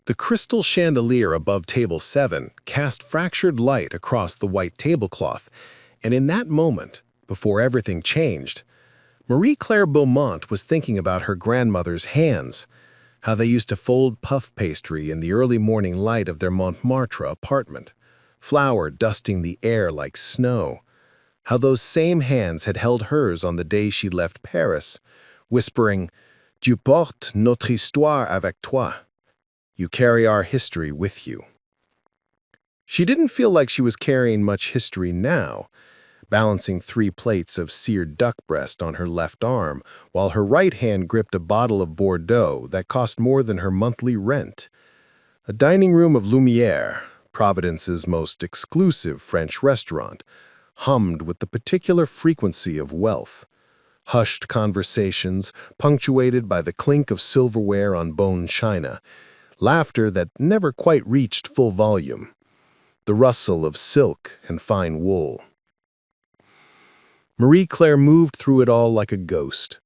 The crystal chandelier above table 7 cast fractured light across the white tablecloth, and in that moment, before everything changed, Marie-Claire Beaumont was thinking about her grandmother's hands, how they used to fold puff pastry in the early morning light of their Montmartre apartment, flour dusting the air like snow, how those same hands had held hers on the day she left Paris, whispering, "Tu portes notre histoire avec toi." You carry our history with you. She didn't feel like she was carrying much history now, balancing 3 plates of seared duck breast on her left arm, while her right hand gripped a bottle of Bordeaux that cost more than her monthly rent. A dining room of Lumière, Providence's most exclusive French restaurant, hummed with the particular frequency of wealth. Hushed conversations, punctuated by the clink of silverware on bone china, laughter that never quite reached full volume, the rustle of silk and fine wool. Marie-Claire moved through it all like a ghost,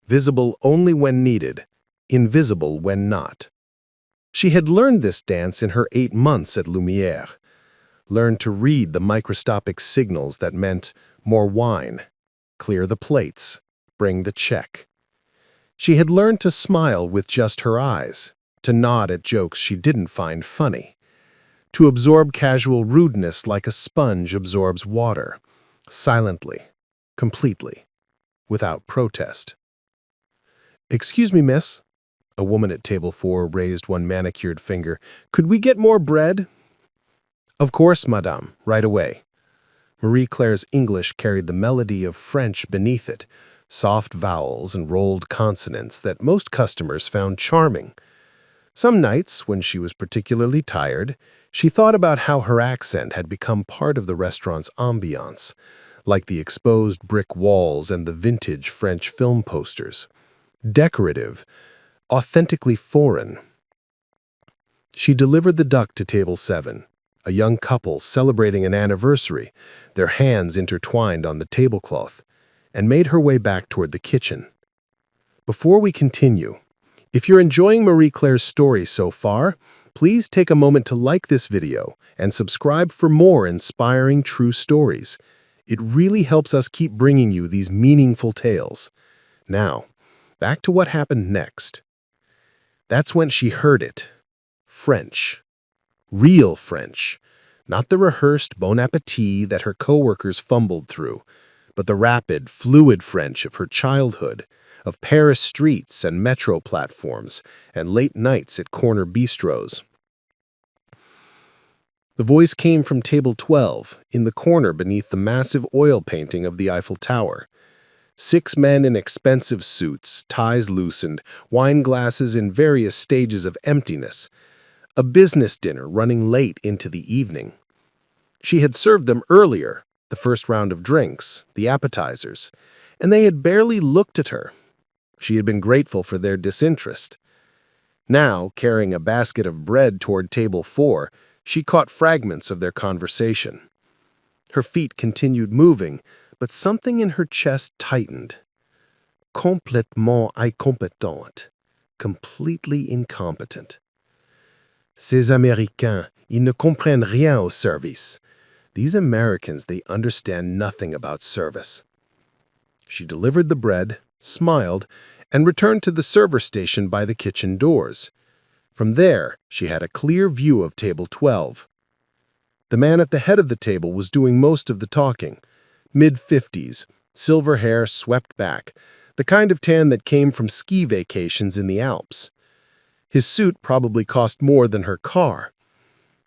visible only when needed, invisible when not. She had learned this dance in her 8 months at Lumière, learned to read the microscopic signals that meant more wine, clear the plates, bring the check. She had learned to smile with just her eyes, to nod at jokes she didn't find funny, to absorb casual rudeness like a sponge absorbs water, silently, completely, without protest. "Excuse me, miss." A woman at table 4 raised one manicured finger. "Could we get more bread?" "Of course, madame, right away." Marie-Claire's English carried the melody of French beneath it, soft vowels and rolled consonants that most customers found charming. Some nights, when she was particularly tired, she thought about how her accent had become part of the restaurant's ambiance, like the exposed brick walls and the vintage French film posters. Decorative, authentically foreign. She delivered the duck to table 7, a young couple celebrating an anniversary, their hands intertwined on the tablecloth, and made her way back toward the kitchen. Before we continue, if you're enjoying Marie-Claire's story so far, please take a moment to like this video and subscribe for more inspiring true stories. It really helps us keep bringing you these meaningful tales. Now, back to what happened next. That's when she heard it. French. Real French. Not the rehearsed bon appetit that her coworkers fumbled through, but the rapid, fluid French of her childhood, of Paris streets and metro platforms, and late nights at corner bistros. The voice came from table 12, in the corner beneath the massive oil painting of the Eiffel Tower. 6 men in expensive suits, ties loosened, wine glasses in various stages of emptiness. A business dinner running late into the evening. She had served them earlier, the first round of drinks, the appetizers, and they had barely looked at her. She had been grateful for their disinterest. Now, carrying a basket of bread toward table 4, she caught fragments of their conversation. Her feet continued moving, but something in her chest tightened. Complètement incompétente. Completely incompetent. Ces Américains, ils ne comprennent rien au service. These Americans, they understand nothing about service. She delivered the bread, smiled, and returned to the server station by the kitchen doors. From there, she had a clear view of table 12. The man at the head of the table was doing most of the talking. Mid-50s, silver hair swept back, the kind of tan that came from ski vacations in the Alps. His suit probably cost more than her car.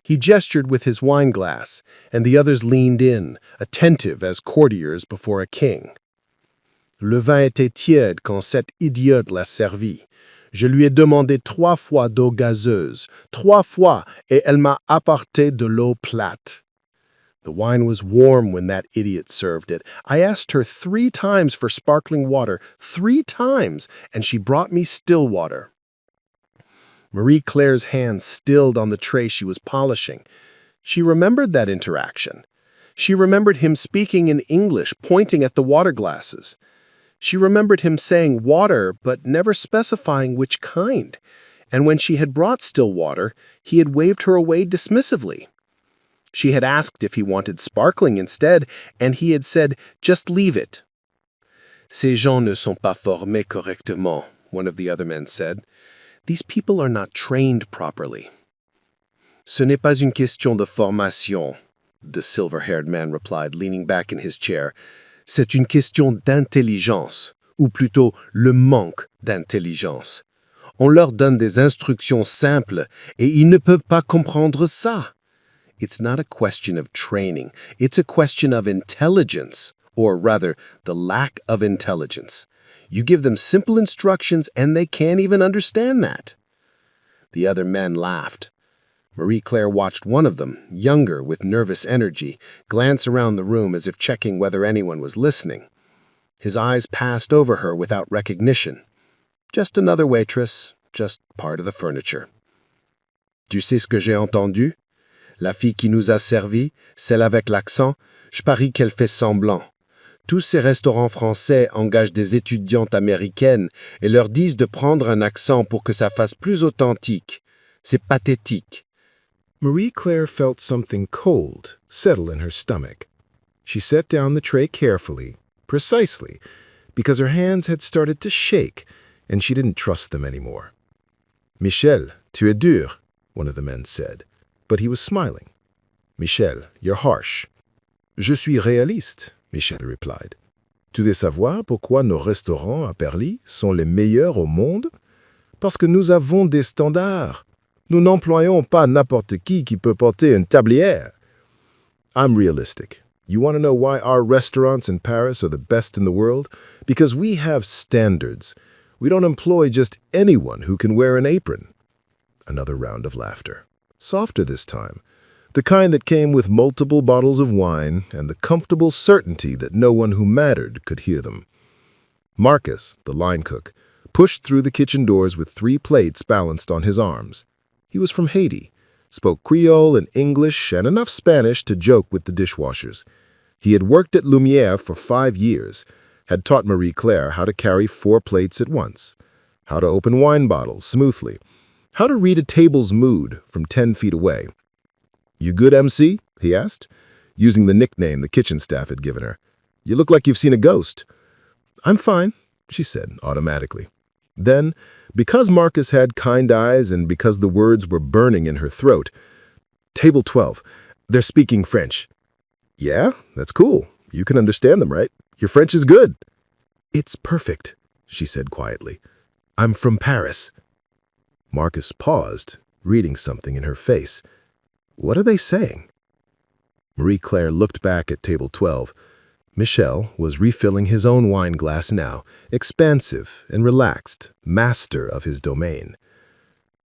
He gestured with his wine glass, and the others leaned in, attentive as courtiers before a king. Le vin était tiède quand cette idiote l'a servi. Je lui ai demandé 3 fois d'eau gazeuse, 3 fois, et elle m'a apporté de l'eau plate. The wine was warm when that idiot served it. I asked her 3 times for sparkling water, 3 times, and she brought me still water. Marie-Claire's hands stilled on the tray she was polishing. She remembered that interaction. She remembered him speaking in English, pointing at the water glasses. She remembered him saying water, but never specifying which kind. and when she had brought still water, he had waved her away dismissively. She had asked if he wanted sparkling instead, and he had said, "Just leave it." "Ces gens ne sont pas formés correctement," one of the other men said. "These people are not trained properly." "Ce n'est pas une question de formation," the silver-haired man replied, leaning back in his chair. "C'est une question d'intelligence, ou plutôt le manque d'intelligence. On leur donne des instructions simples, et ils ne peuvent pas comprendre ça. It's not a question of training, it's a question of intelligence, or rather, the lack of intelligence. You give them simple instructions and they can't even understand that." The other men laughed. Marie-Claire watched one of them, younger with nervous energy, glance around the room as if checking whether anyone was listening. His eyes passed over her without recognition. Just another waitress, just part of the furniture. "Tu sais ce que j'ai entendu? La fille qui nous a servi, celle avec l'accent, je parie qu'elle fait semblant. Tous ces restaurants français engagent des étudiantes américaines et leur disent de prendre un accent pour que ça fasse plus authentique. C'est pathétique." Marie-Claire felt something cold settle in her stomach. She set down the tray carefully, precisely, because her hands had started to shake and she didn't trust them anymore. "Michel, tu es dur," one of the men said, but he was smiling. "Michel, you're harsh." "Je suis réaliste," Michel replied. "Tu veux savoir pourquoi nos restaurants à Paris sont les meilleurs au monde? Parce que nous avons des standards. Nous n'employons pas n'importe qui peut porter une tablière." "I'm realistic. You want to know why our restaurants in Paris are the best in the world? Because we have standards. We don't employ just anyone who can wear an apron." Another round of laughter. Softer this time. The kind that came with multiple bottles of wine and the comfortable certainty that no one who mattered could hear them. Marcus, the line cook, pushed through the kitchen doors with 3 plates balanced on his arms. He was from Haiti, spoke Creole and English and enough Spanish to joke with the dishwashers. He had worked at Lumière for 5 years, had taught Marie-Claire how to carry 4 plates at once, how to open wine bottles smoothly, how to read a table's mood from 10 feet away. "You good, MC?" he asked, using the nickname the kitchen staff had given her. "You look like you've seen a ghost." "I'm fine," she said automatically. Then, because Marcus had kind eyes and because the words were burning in her throat, "Table 12, they're speaking French." "Yeah, that's cool. You can understand them, right? Your French is good." "It's perfect," she said quietly. "I'm from Paris." Marcus paused, reading something in her face. What are they saying? Marie-Claire looked back at table 12. Michel was refilling his own wine glass now, expansive and relaxed, master of his domain.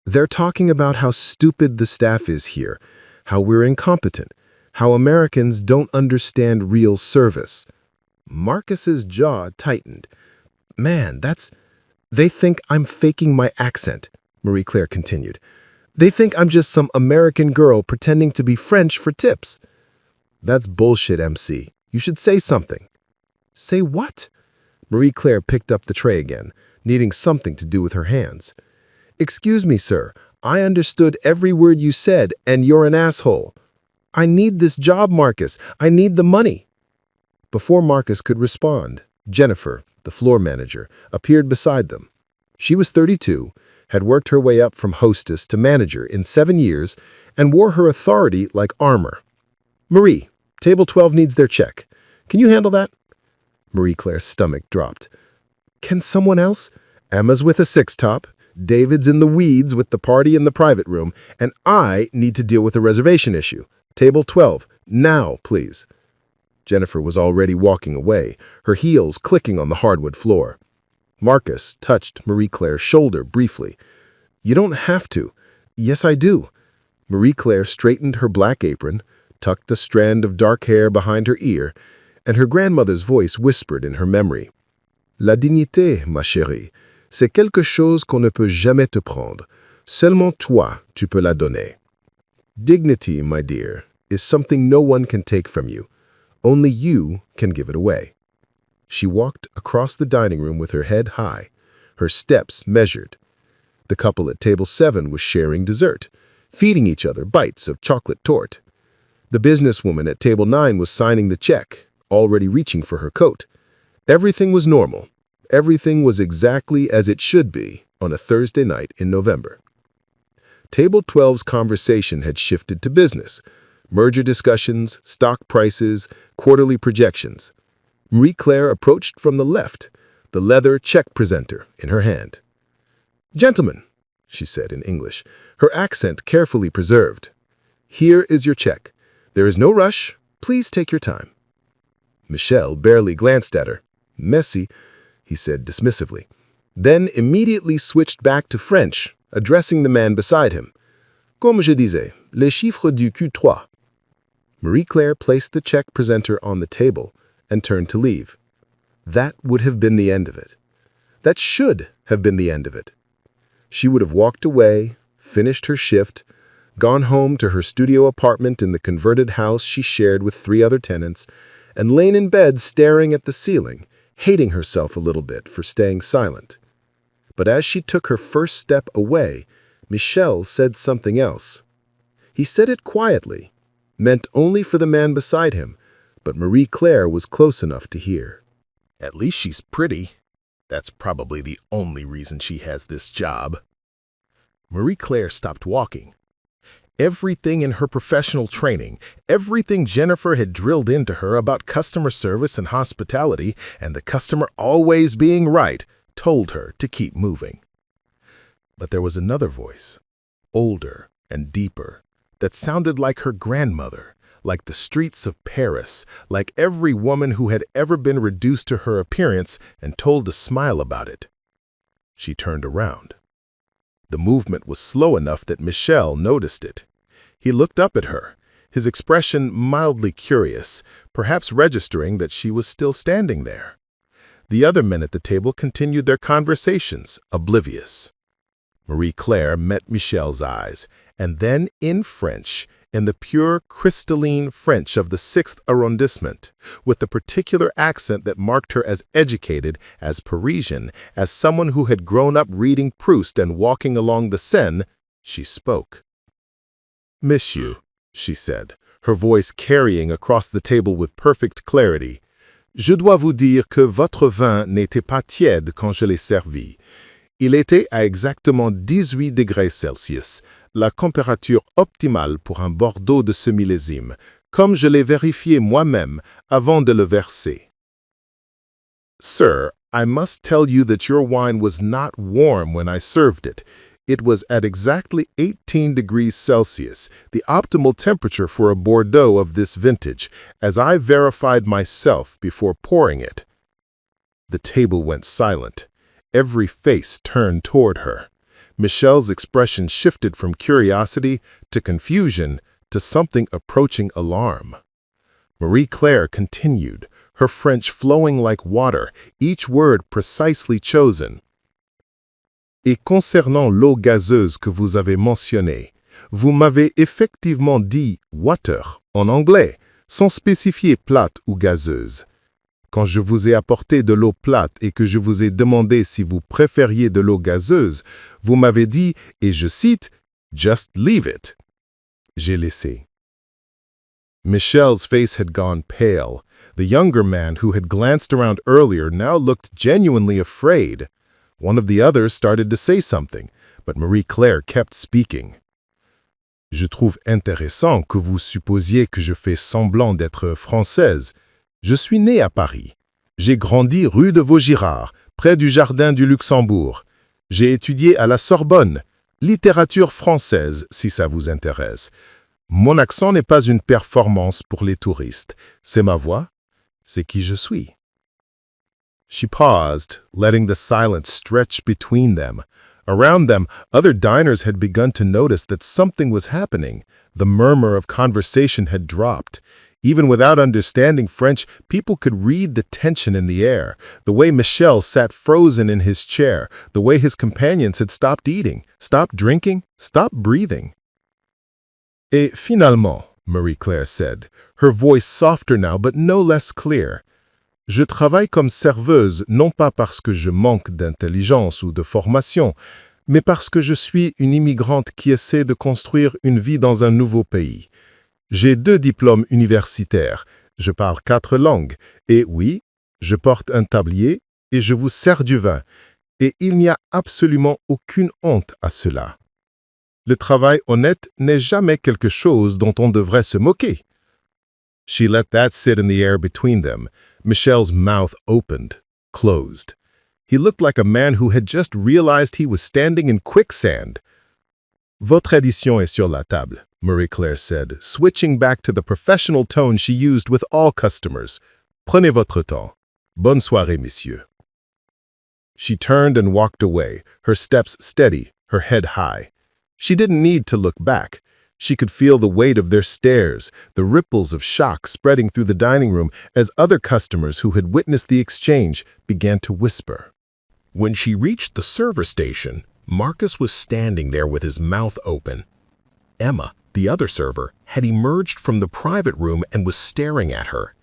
"They're talking about how stupid the staff is here, how we're incompetent, how Americans don't understand real service." Marcus's jaw tightened. "Man, they think I'm faking my accent," Marie-Claire continued. "They think I'm just some American girl pretending to be French for tips." "That's bullshit, MC. You should say something." "Say what?" Marie-Claire picked up the tray again, needing something to do with her hands. "Excuse me, sir. I understood every word you said, and you're an asshole. I need this job, Marcus. I need the money." Before Marcus could respond, Jennifer, the floor manager, appeared beside them. She was 32, had worked her way up from hostess to manager in 7 years, and wore her authority like armor. "Marie, table 12 needs their check. Can you handle that?" Marie-Claire's stomach dropped. "Can someone else?" "Emma's with a 6-top. David's in the weeds with the party in the private room, and I need to deal with a reservation issue. Table 12, now, please." Jennifer was already walking away, her heels clicking on the hardwood floor. Marcus touched Marie-Claire's shoulder briefly. "You don't have to." "Yes, I do." Marie-Claire straightened her black apron, tucked a strand of dark hair behind her ear, and her grandmother's voice whispered in her memory. "La dignité, ma chérie, c'est quelque chose qu'on ne peut jamais te prendre. Seulement toi, tu peux la donner." "Dignity, my dear, is something no one can take from you. Only you can give it away." She walked across the dining room with her head high, her steps measured. The couple at table 7 was sharing dessert, feeding each other bites of chocolate torte. The businesswoman at table 9 was signing the check, already reaching for her coat. Everything was normal. Everything was exactly as it should be on a Thursday night in November. Table 12's conversation had shifted to business, merger discussions, stock prices, quarterly projections. Marie-Claire approached from the left, the leather check presenter in her hand. "Gentlemen," she said in English, her accent carefully preserved, "here is your check. There is no rush. Please take your time." Michel barely glanced at her. "Merci," he said dismissively, then immediately switched back to French, addressing the man beside him. "Comme je disais, les chiffres du Q3." Marie-Claire placed the check presenter on the table and turned to leave. That would have been the end of it. That should have been the end of it. She would have walked away, finished her shift, gone home to her studio apartment in the converted house she shared with 3 other tenants, and lain in bed staring at the ceiling, hating herself a little bit for staying silent. But as she took her first step away, Michel said something else. He said it quietly, meant only for the man beside him, but Marie-Claire was close enough to hear. "At least she's pretty. That's probably the only reason she has this job." Marie-Claire stopped walking. Everything in her professional training, everything Jennifer had drilled into her about customer service and hospitality, and the customer always being right, told her to keep moving. But there was another voice, older and deeper, that sounded like her grandmother, like the streets of Paris, like every woman who had ever been reduced to her appearance and told to smile about it. She turned around. The movement was slow enough that Michel noticed it. He looked up at her, his expression mildly curious, perhaps registering that she was still standing there. The other men at the table continued their conversations, oblivious. Marie-Claire met Michel's eyes, and then in French, in the pure crystalline French of the 6th arrondissement, with the particular accent that marked her as educated, as Parisian, as someone who had grown up reading Proust and walking along the Seine, she spoke. "Monsieur," she said, her voice carrying across the table with perfect clarity, "je dois vous dire que votre vin n'était pas tiède quand je l'ai servi. Il était à exactement 18 degrés Celsius, la température optimale pour un Bordeaux de ce millésime, comme je l'ai vérifié moi-même avant de le verser." "Sir, I must tell you that your wine was not warm when I served it. It was at exactly 18 degrees Celsius, the optimal temperature for a Bordeaux of this vintage, as I verified myself before pouring it." The table went silent. Every face turned toward her. Michel's expression shifted from curiosity to confusion to something approaching alarm. Marie-Claire continued, her French flowing like water, each word precisely chosen. "Et concernant l'eau gazeuse que vous avez mentionnée, vous m'avez effectivement dit water en anglais, sans spécifier plate ou gazeuse. Quand je vous ai apporté de l'eau plate et que je vous ai demandé si vous préfériez de l'eau gazeuse, vous m'avez dit, et je cite, « Just leave it ». J'ai laissé. Michel's face had gone pale. The younger man who had glanced around earlier now looked genuinely afraid. One of the others started to say something, but Marie-Claire kept speaking. "Je trouve intéressant que vous supposiez que je fais semblant d'être française. Je suis née à Paris. J'ai grandi rue de Vaugirard, près du Jardin du Luxembourg. J'ai étudié à la Sorbonne, littérature française, si ça vous intéresse. Mon accent n'est pas une performance pour les touristes. C'est ma voix, c'est qui je suis." She paused, letting the silence stretch between them. Around them, other diners had begun to notice that something was happening. The murmur of conversation had dropped. Even without understanding French, people could read the tension in the air, the way Michel sat frozen in his chair, the way his companions had stopped eating, stopped drinking, stopped breathing. "Et finalement," Marie-Claire said, her voice softer now but no less clear, "je travaille comme serveuse non pas parce que je manque d'intelligence ou de formation, mais parce que je suis une immigrante qui essaie de construire une vie dans un nouveau pays. J'ai 2 diplômes universitaires, je parle 4 langues, et oui, je porte un tablier et je vous sers du vin, et il n'y a absolument aucune honte à cela. Le travail honnête n'est jamais quelque chose dont on devrait se moquer. She let that sit in the air between them. Michel's mouth opened, closed. He looked like a man who had just realized he was standing in quicksand. Votre édition est sur la table, Marie-Claire said, switching back to the professional tone she used with all customers. Prenez votre temps. Bonne soirée, messieurs. She turned and walked away, her steps steady, her head high. She didn't need to look back. She could feel the weight of their stares, the ripples of shock spreading through the dining room as other customers who had witnessed the exchange began to whisper. When she reached the server station, Marcus was standing there with his mouth open. Emma, the other server, had emerged from the private room and was staring at her.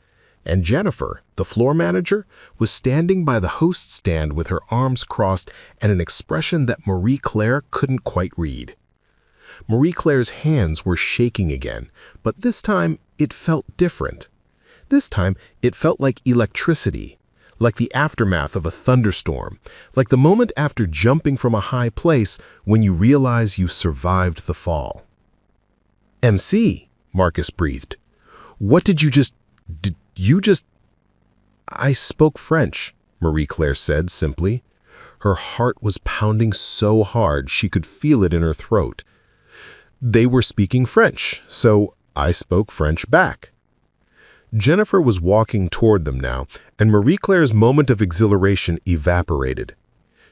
And Jennifer, the floor manager, was standing by the host stand with her arms crossed and an expression that Marie-Claire couldn't quite read. Marie-Claire's hands were shaking again, but this time it felt different. This time it felt like electricity, like the aftermath of a thunderstorm, like the moment after jumping from a high place when you realize you survived the fall. "MC," Marcus breathed. "What did you just... "I spoke French," Marie-Claire said simply. Her heart was pounding so hard she could feel it in her throat. They were speaking French, so I spoke French back. Jennifer was walking toward them now, and Marie-Claire's moment of exhilaration evaporated.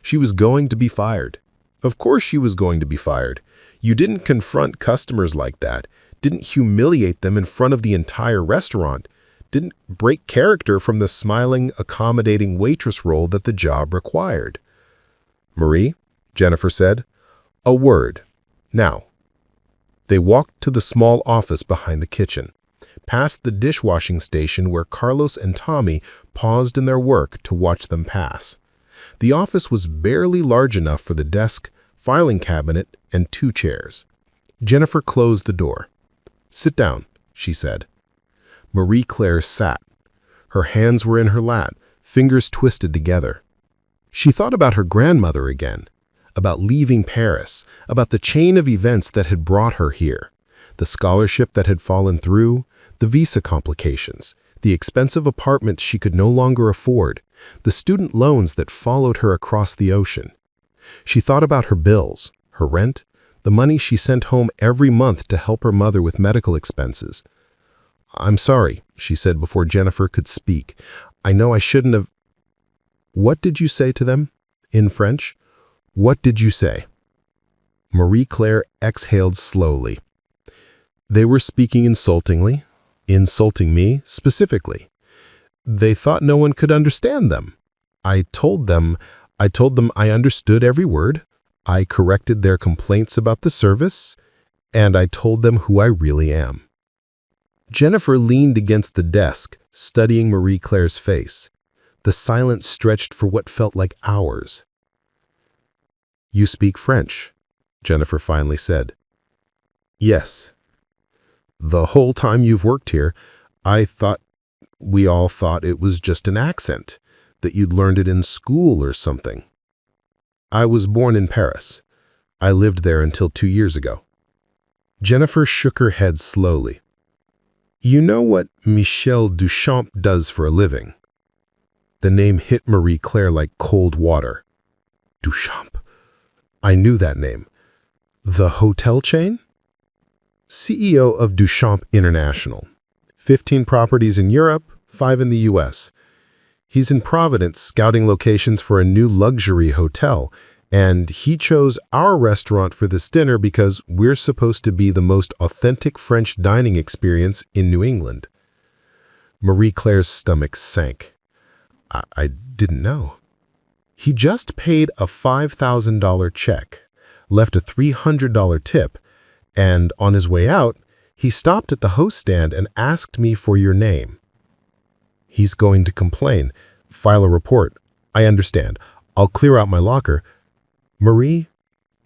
She was going to be fired. Of course she was going to be fired. You didn't confront customers like that, didn't humiliate them in front of the entire restaurant, didn't break character from the smiling, accommodating waitress role that the job required. "Marie," Jennifer said, "a word. Now." They walked to the small office behind the kitchen, past the dishwashing station where Carlos and Tommy paused in their work to watch them pass. The office was barely large enough for the desk, filing cabinet, and 2 chairs. Jennifer closed the door. "Sit down," she said. Marie-Claire sat. Her hands were in her lap, fingers twisted together. She thought about her grandmother again, about leaving Paris, about the chain of events that had brought her here, the scholarship that had fallen through, the visa complications, the expensive apartments she could no longer afford, the student loans that followed her across the ocean. She thought about her bills, her rent, the money she sent home every month to help her mother with medical expenses. "I'm sorry," she said before Jennifer could speak. "I know I shouldn't have—" "What did you say to them?" In French. "What did you say?" Marie-Claire exhaled slowly. "They were speaking insultingly, insulting me specifically. They thought no one could understand them. I told them I understood every word. I corrected their complaints about the service, and I told them who I really am." Jennifer leaned against the desk, studying Marie-Claire's face. The silence stretched for what felt like hours. "You speak French," Jennifer finally said. "Yes. The whole time you've worked here, we all thought it was just an accent, that you'd learned it in school or something. I was born in Paris. I lived there until 2 years ago." Jennifer shook her head slowly. "You know what Michel Duchamp does for a living?" The name hit Marie-Claire like cold water. Duchamp. I knew that name. The hotel chain? CEO of Duchamp International. 15 properties in Europe, 5 in the US. He's in Providence scouting locations for a new luxury hotel, and he chose our restaurant for this dinner because we're supposed to be the most authentic French dining experience in New England. Marie-Claire's stomach sank. I didn't know. He just paid a $5,000 check, left a $300 tip, and on his way out, he stopped at the host stand and asked me for your name. He's going to complain, file a report. I understand. I'll clear out my locker. Marie,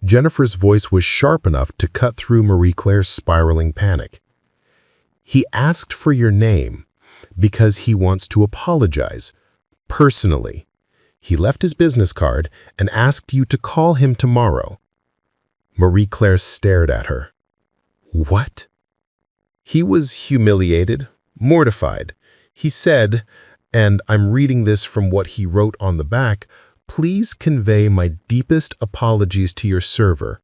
Jennifer's voice was sharp enough to cut through Marie Claire's spiraling panic. "He asked for your name because he wants to apologize, personally. He left his business card and asked you to call him tomorrow." Marie Claire stared at her. "What?" "He was humiliated, mortified. He said, and I'm reading this from what he wrote on the back, 'Please convey my deepest apologies to your server.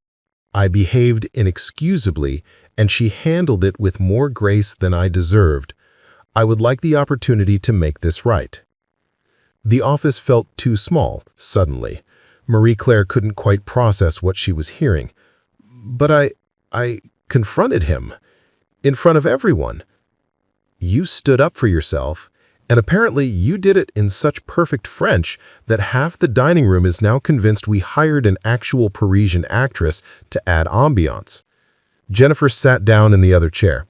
I behaved inexcusably, and she handled it with more grace than I deserved. I would like the opportunity to make this right.'" The office felt too small, suddenly. Marie Claire couldn't quite process what she was hearing. "But I confronted him. In front of everyone." "You stood up for yourself, and apparently you did it in such perfect French that half the dining room is now convinced we hired an actual Parisian actress to add ambiance." Jennifer sat down in the other chair.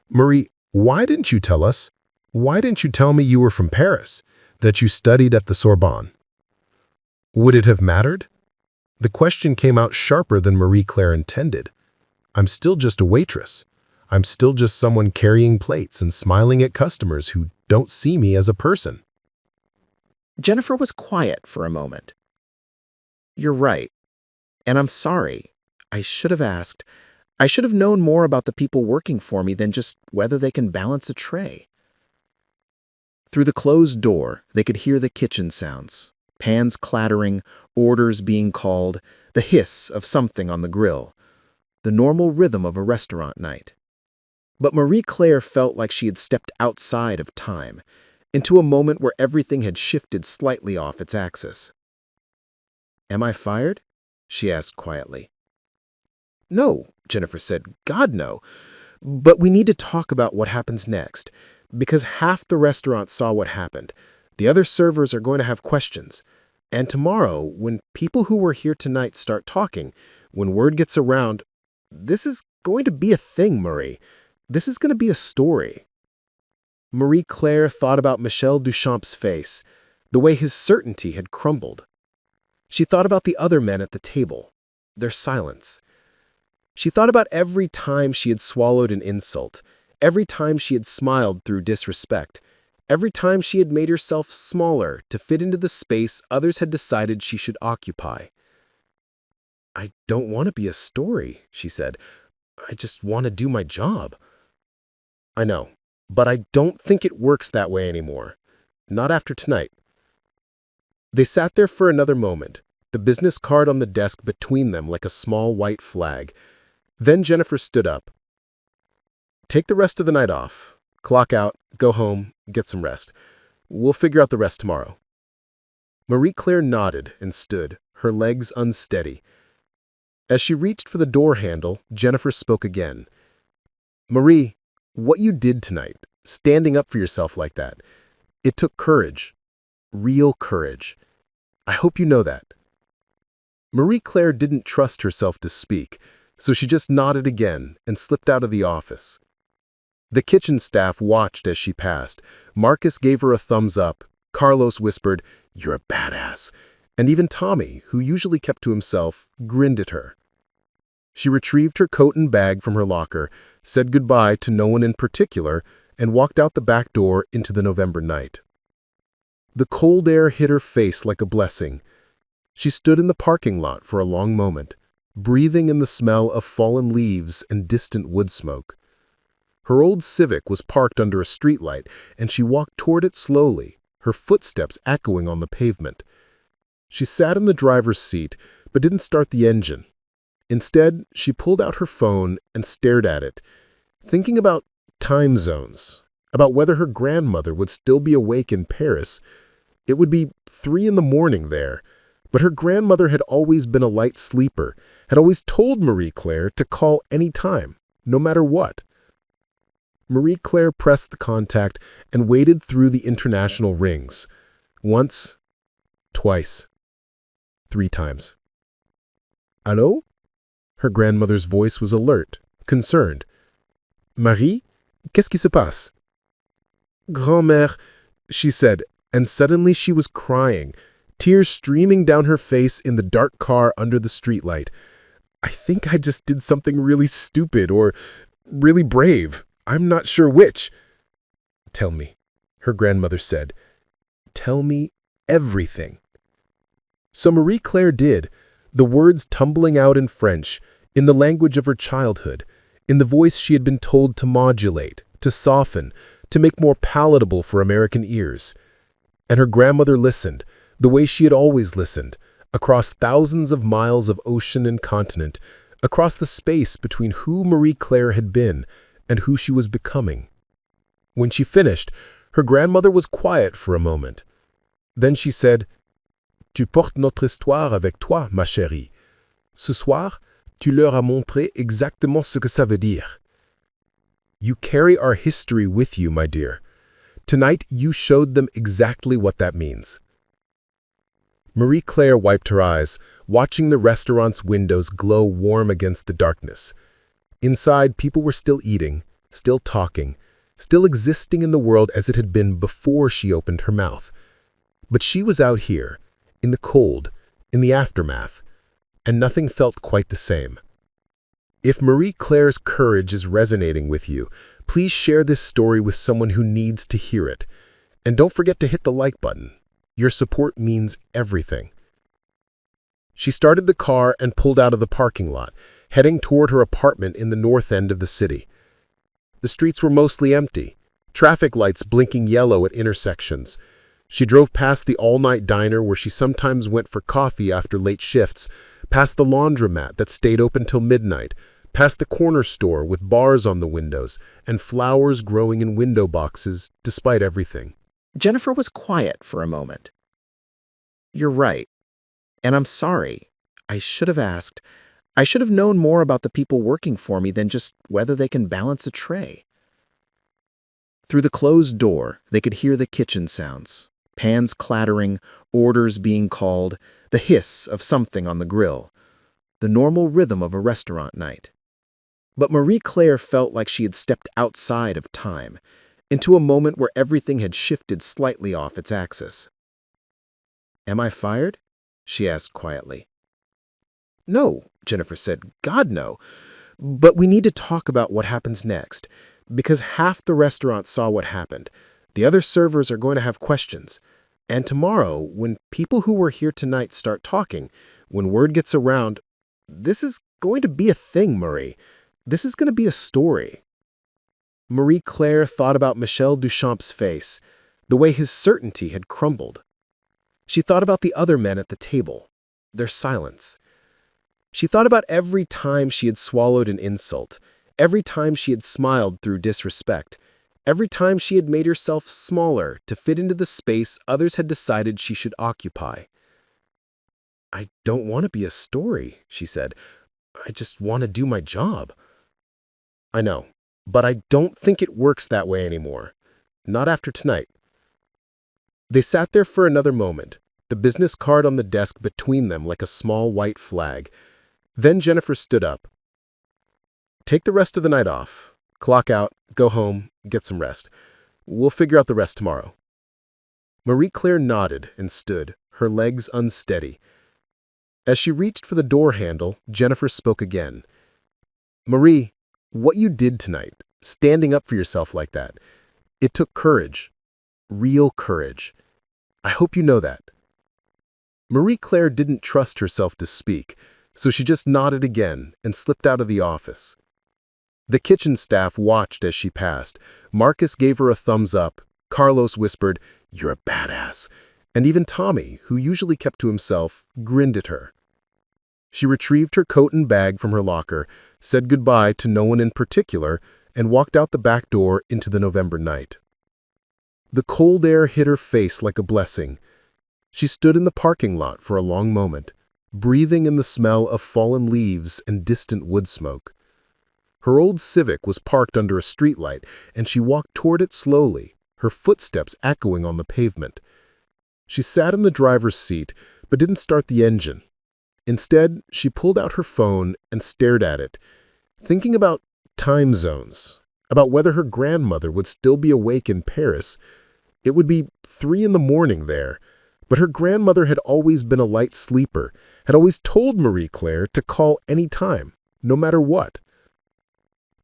"Marie, why didn't you tell us? Why didn't you tell me you were from Paris, that you studied at the Sorbonne?" "Would it have mattered?" The question came out sharper than Marie Claire intended. "I'm still just a waitress. I'm still just someone carrying plates and smiling at customers who don't see me as a person." Jennifer was quiet for a moment. "You're right. And I'm sorry. I should have asked. I should have known more about the people working for me than just whether they can balance a tray." Through the closed door, they could hear the kitchen sounds, pans clattering, orders being called, the hiss of something on the grill, the normal rhythm of a restaurant night. But Marie Claire felt like she had stepped outside of time, into a moment where everything had shifted slightly off its axis. "Am I fired?" she asked quietly. "No," Jennifer said. "God, no. But we need to talk about what happens next, because half the restaurant saw what happened. The other servers are going to have questions. And tomorrow, when people who were here tonight start talking, when word gets around, this is going to be a thing, Marie. This is going to be a story." Marie Claire thought about Michel Duchamp's face, the way his certainty had crumbled. She thought about the other men at the table, their silence. She thought about every time she had swallowed an insult, every time she had smiled through disrespect, every time she had made herself smaller to fit into the space others had decided she should occupy. "I don't want to be a story," she said. "I just want to do my job." "I know, but I don't think it works that way anymore. Not after tonight." They sat there for another moment, the business card on the desk between them like a small white flag. Then Jennifer stood up. "Take the rest of the night off. Clock out, go home, get some rest. We'll figure out the rest tomorrow." Marie Claire nodded and stood, her legs unsteady. As she reached for the door handle, Jennifer spoke again. "Marie, what you did tonight, standing up for yourself like that, it took courage. Real courage. I hope you know that." Marie Claire didn't trust herself to speak, so she just nodded again and slipped out of the office. The kitchen staff watched as she passed. Marcus gave her a thumbs up. Carlos whispered, "You're a badass." And even Tommy, who usually kept to himself, grinned at her. She retrieved her coat and bag from her locker, said goodbye to no one in particular, and walked out the back door into the November night. The cold air hit her face like a blessing. She stood in the parking lot for a long moment, breathing in the smell of fallen leaves and distant wood smoke. Her old Civic was parked under a streetlight, and she walked toward it slowly, her footsteps echoing on the pavement. She sat in the driver's seat, but didn't start the engine. Instead, she pulled out her phone and stared at it, thinking about time zones, about whether her grandmother would still be awake in Paris. It would be 3 a.m. there, but her grandmother had always been a light sleeper, had always told Marie Claire to call any time, no matter what. Marie Claire pressed the contact and waded through the international rings. Once, twice, 3 times. "Allô?" Her grandmother's voice was alert, concerned. "Marie, qu'est-ce qui se passe?" "Grand-mère," she said, and suddenly she was crying, tears streaming down her face in the dark car under the streetlight. I think I just did something really stupid or really brave. I'm not sure which. Tell me, her grandmother said. Tell me everything. So Marie Claire did, the words tumbling out in French, in the language of her childhood, in the voice she had been told to modulate, to soften, to make more palatable for American ears. And her grandmother listened, the way she had always listened, across thousands of miles of ocean and continent, across the space between who Marie Claire had been and who she was becoming. When she finished, her grandmother was quiet for a moment. Then she said, Tu portes notre histoire avec toi, ma chérie. Ce soir, tu leur as montré exactement ce que ça veut dire. You carry our history with you, my dear. Tonight, you showed them exactly what that means. Marie Claire wiped her eyes, watching the restaurant's windows glow warm against the darkness. Inside, people were still eating, still talking, still existing in the world as it had been before she opened her mouth. But she was out here, in the cold, in the aftermath, and nothing felt quite the same. If Marie Claire's courage is resonating with you, please share this story with someone who needs to hear it. And don't forget to hit the like button. Your support means everything. She started the car and pulled out of the parking lot, heading toward her apartment in the north end of the city. The streets were mostly empty, traffic lights blinking yellow at intersections. She drove past the all-night diner where she sometimes went for coffee after late shifts, past the laundromat that stayed open till midnight, past the corner store with bars on the windows and flowers growing in window boxes despite everything. Jennifer was quiet for a moment. You're right, and I'm sorry. I should have asked. I should have known more about the people working for me than just whether they can balance a tray. Through the closed door, they could hear the kitchen sounds. Pans clattering, orders being called, the hiss of something on the grill, the normal rhythm of a restaurant night. But Marie Claire felt like she had stepped outside of time, into a moment where everything had shifted slightly off its axis. Am I fired? She asked quietly. No, Jennifer said. God, no. But we need to talk about what happens next, because half the restaurant saw what happened. The other servers are going to have questions. And tomorrow, when people who were here tonight start talking, when word gets around, this is going to be a thing, Marie. This is going to be a story. Marie Claire thought about Michel Duchamp's face, the way his certainty had crumbled. She thought about the other men at the table, their silence. She thought about every time she had swallowed an insult, every time she had smiled through disrespect, every time she had made herself smaller to fit into the space others had decided she should occupy. I don't want to be a story, she said. I just want to do my job. I know, but I don't think it works that way anymore. Not after tonight. They sat there for another moment, the business card on the desk between them like a small white flag. Then Jennifer stood up. Take the rest of the night off. Clock out, go home, get some rest. We'll figure out the rest tomorrow. Marie Claire nodded and stood, her legs unsteady. As she reached for the door handle, Jennifer spoke again. Marie, what you did tonight, standing up for yourself like that, it took courage. Real courage. I hope you know that. Marie Claire didn't trust herself to speak, so she just nodded again and slipped out of the office. The kitchen staff watched as she passed. Marcus gave her a thumbs up. Carlos whispered, "You're a badass." And even Tommy, who usually kept to himself, grinned at her. She retrieved her coat and bag from her locker, said goodbye to no one in particular, and walked out the back door into the November night. The cold air hit her face like a blessing. She stood in the parking lot for a long moment, breathing in the smell of fallen leaves and distant wood smoke. Her old Civic was parked under a streetlight, and she walked toward it slowly, her footsteps echoing on the pavement. She sat in the driver's seat, but didn't start the engine. Instead, she pulled out her phone and stared at it, thinking about time zones, about whether her grandmother would still be awake in Paris. It would be 3 in the morning there, But her grandmother had always been a light sleeper, had always told Marie-Claire to call any time, no matter what.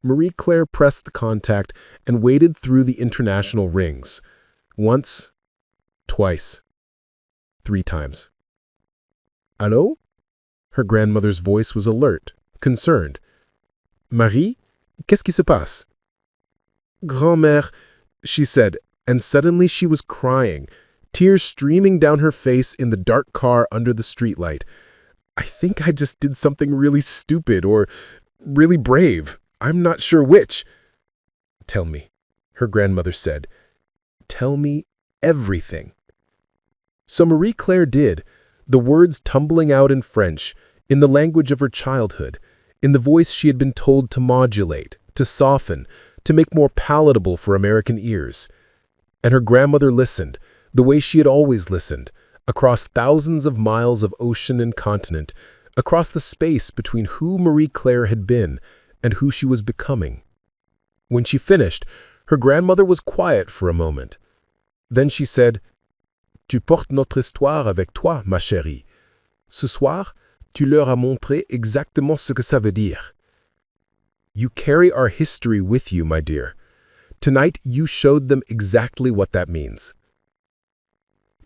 Marie-Claire pressed the contact and waded through the international rings. Once, twice, 3 times. Allô? Her grandmother's voice was alert, concerned. Marie, qu'est-ce qui se passe? Grand-mère, she said, and suddenly she was crying, tears streaming down her face in the dark car under the streetlight. I think I just did something really stupid or really brave. I'm not sure which. Tell me, her grandmother said. Tell me everything. So Marie-Claire did, the words tumbling out in French, in the language of her childhood, in the voice she had been told to modulate, to soften, to make more palatable for American ears. And her grandmother listened, the way she had always listened, across thousands of miles of ocean and continent, across the space between who Marie-Claire had been and who she was becoming. When she finished, her grandmother was quiet for a moment. Then she said, Tu portes notre histoire avec toi, ma chérie. Ce soir, tu leur as montré exactement ce que ça veut dire. You carry our history with you, my dear. Tonight, you showed them exactly what that means.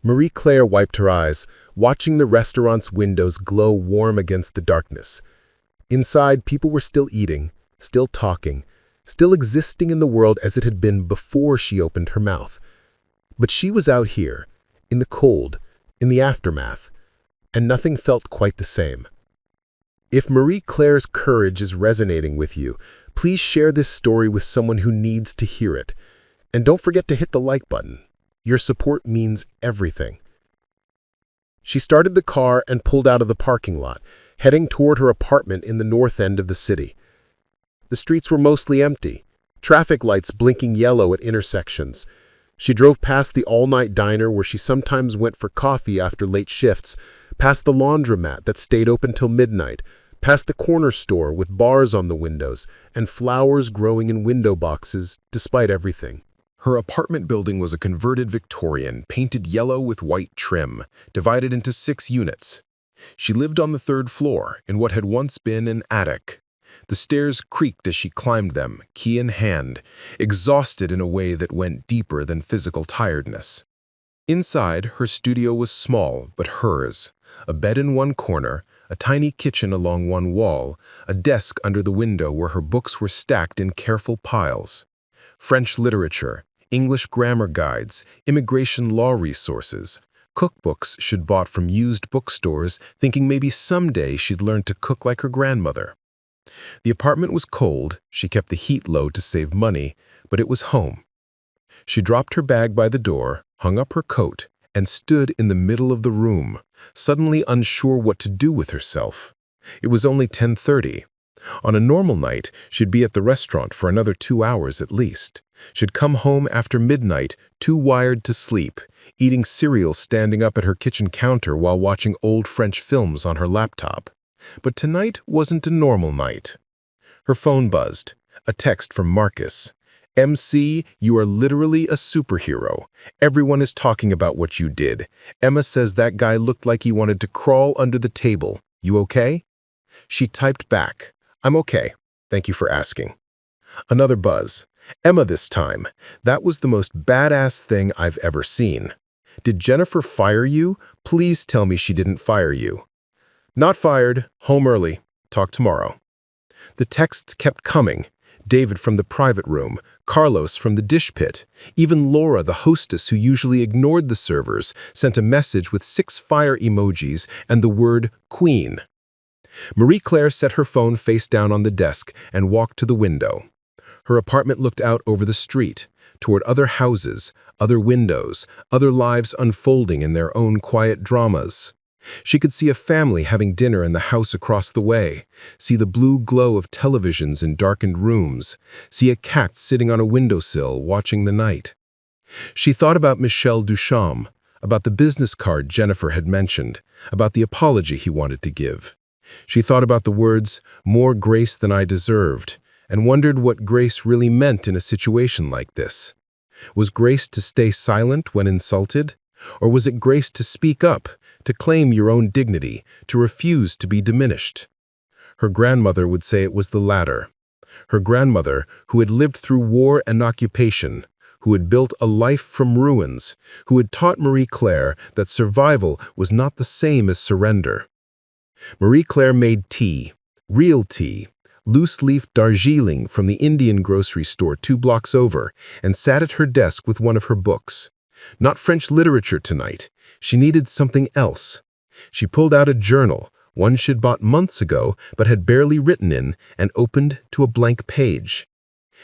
Marie-Claire wiped her eyes, watching the restaurant's windows glow warm against the darkness. Inside, people were still eating, still talking, still existing in the world as it had been before she opened her mouth. But she was out here, in the cold, in the aftermath, and nothing felt quite the same. If Marie-Claire's courage is resonating with you, please share this story with someone who needs to hear it. And don't forget to hit the like button. Your support means everything. She started the car and pulled out of the parking lot, heading toward her apartment in the north end of the city. The streets were mostly empty, traffic lights blinking yellow at intersections. She drove past the all-night diner where she sometimes went for coffee after late shifts, past the laundromat that stayed open till midnight, past the corner store with bars on the windows and flowers growing in window boxes despite everything. Her apartment building was a converted Victorian, painted yellow with white trim, divided into 6 units. She lived on the 3rd floor, in what had once been an attic. The stairs creaked as she climbed them, key in hand, exhausted in a way that went deeper than physical tiredness. Inside, her studio was small, but hers. A bed in one corner, a tiny kitchen along one wall, a desk under the window where her books were stacked in careful piles. French literature, English grammar guides, immigration law resources, cookbooks she'd bought from used bookstores, thinking maybe someday she'd learn to cook like her grandmother. The apartment was cold, she kept the heat low to save money, but it was home. She dropped her bag by the door, hung up her coat, and stood in the middle of the room, suddenly unsure what to do with herself. It was only 10:30. On a normal night, she'd be at the restaurant for another 2 hours at least. She'd come home after midnight, too wired to sleep, eating cereal standing up at her kitchen counter while watching old French films on her laptop. But tonight wasn't a normal night. Her phone buzzed. A text from Marcus. MC, you are literally a superhero. Everyone is talking about what you did. Emma says that guy looked like he wanted to crawl under the table. You okay? She typed back. I'm okay. Thank you for asking. Another buzz. Emma this time. That was the most badass thing I've ever seen. Did Jennifer fire you? Please tell me she didn't fire you. Not fired. Home early. Talk tomorrow. The texts kept coming. David from the private room, Carlos from the dish pit. Even Laura, the hostess who usually ignored the servers, sent a message with 6 fire emojis and the word Queen. Marie-Claire set her phone face down on the desk and walked to the window. Her apartment looked out over the street, toward other houses, other windows, other lives unfolding in their own quiet dramas. She could see a family having dinner in the house across the way, see the blue glow of televisions in darkened rooms, see a cat sitting on a windowsill watching the night. She thought about Michel Duchamp, about the business card Jennifer had mentioned, about the apology he wanted to give. She thought about the words, "more grace than I deserved," and wondered what grace really meant in a situation like this. Was grace to stay silent when insulted? Or was it grace to speak up, to claim your own dignity, to refuse to be diminished? Her grandmother would say it was the latter. Her grandmother, who had lived through war and occupation, who had built a life from ruins, who had taught Marie Claire that survival was not the same as surrender. Marie Claire made tea, real tea, loose-leaf Darjeeling from the Indian grocery store 2 blocks over, and sat at her desk with one of her books. Not French literature tonight. She needed something else. She pulled out a journal, one she'd bought months ago but had barely written in, and opened to a blank page.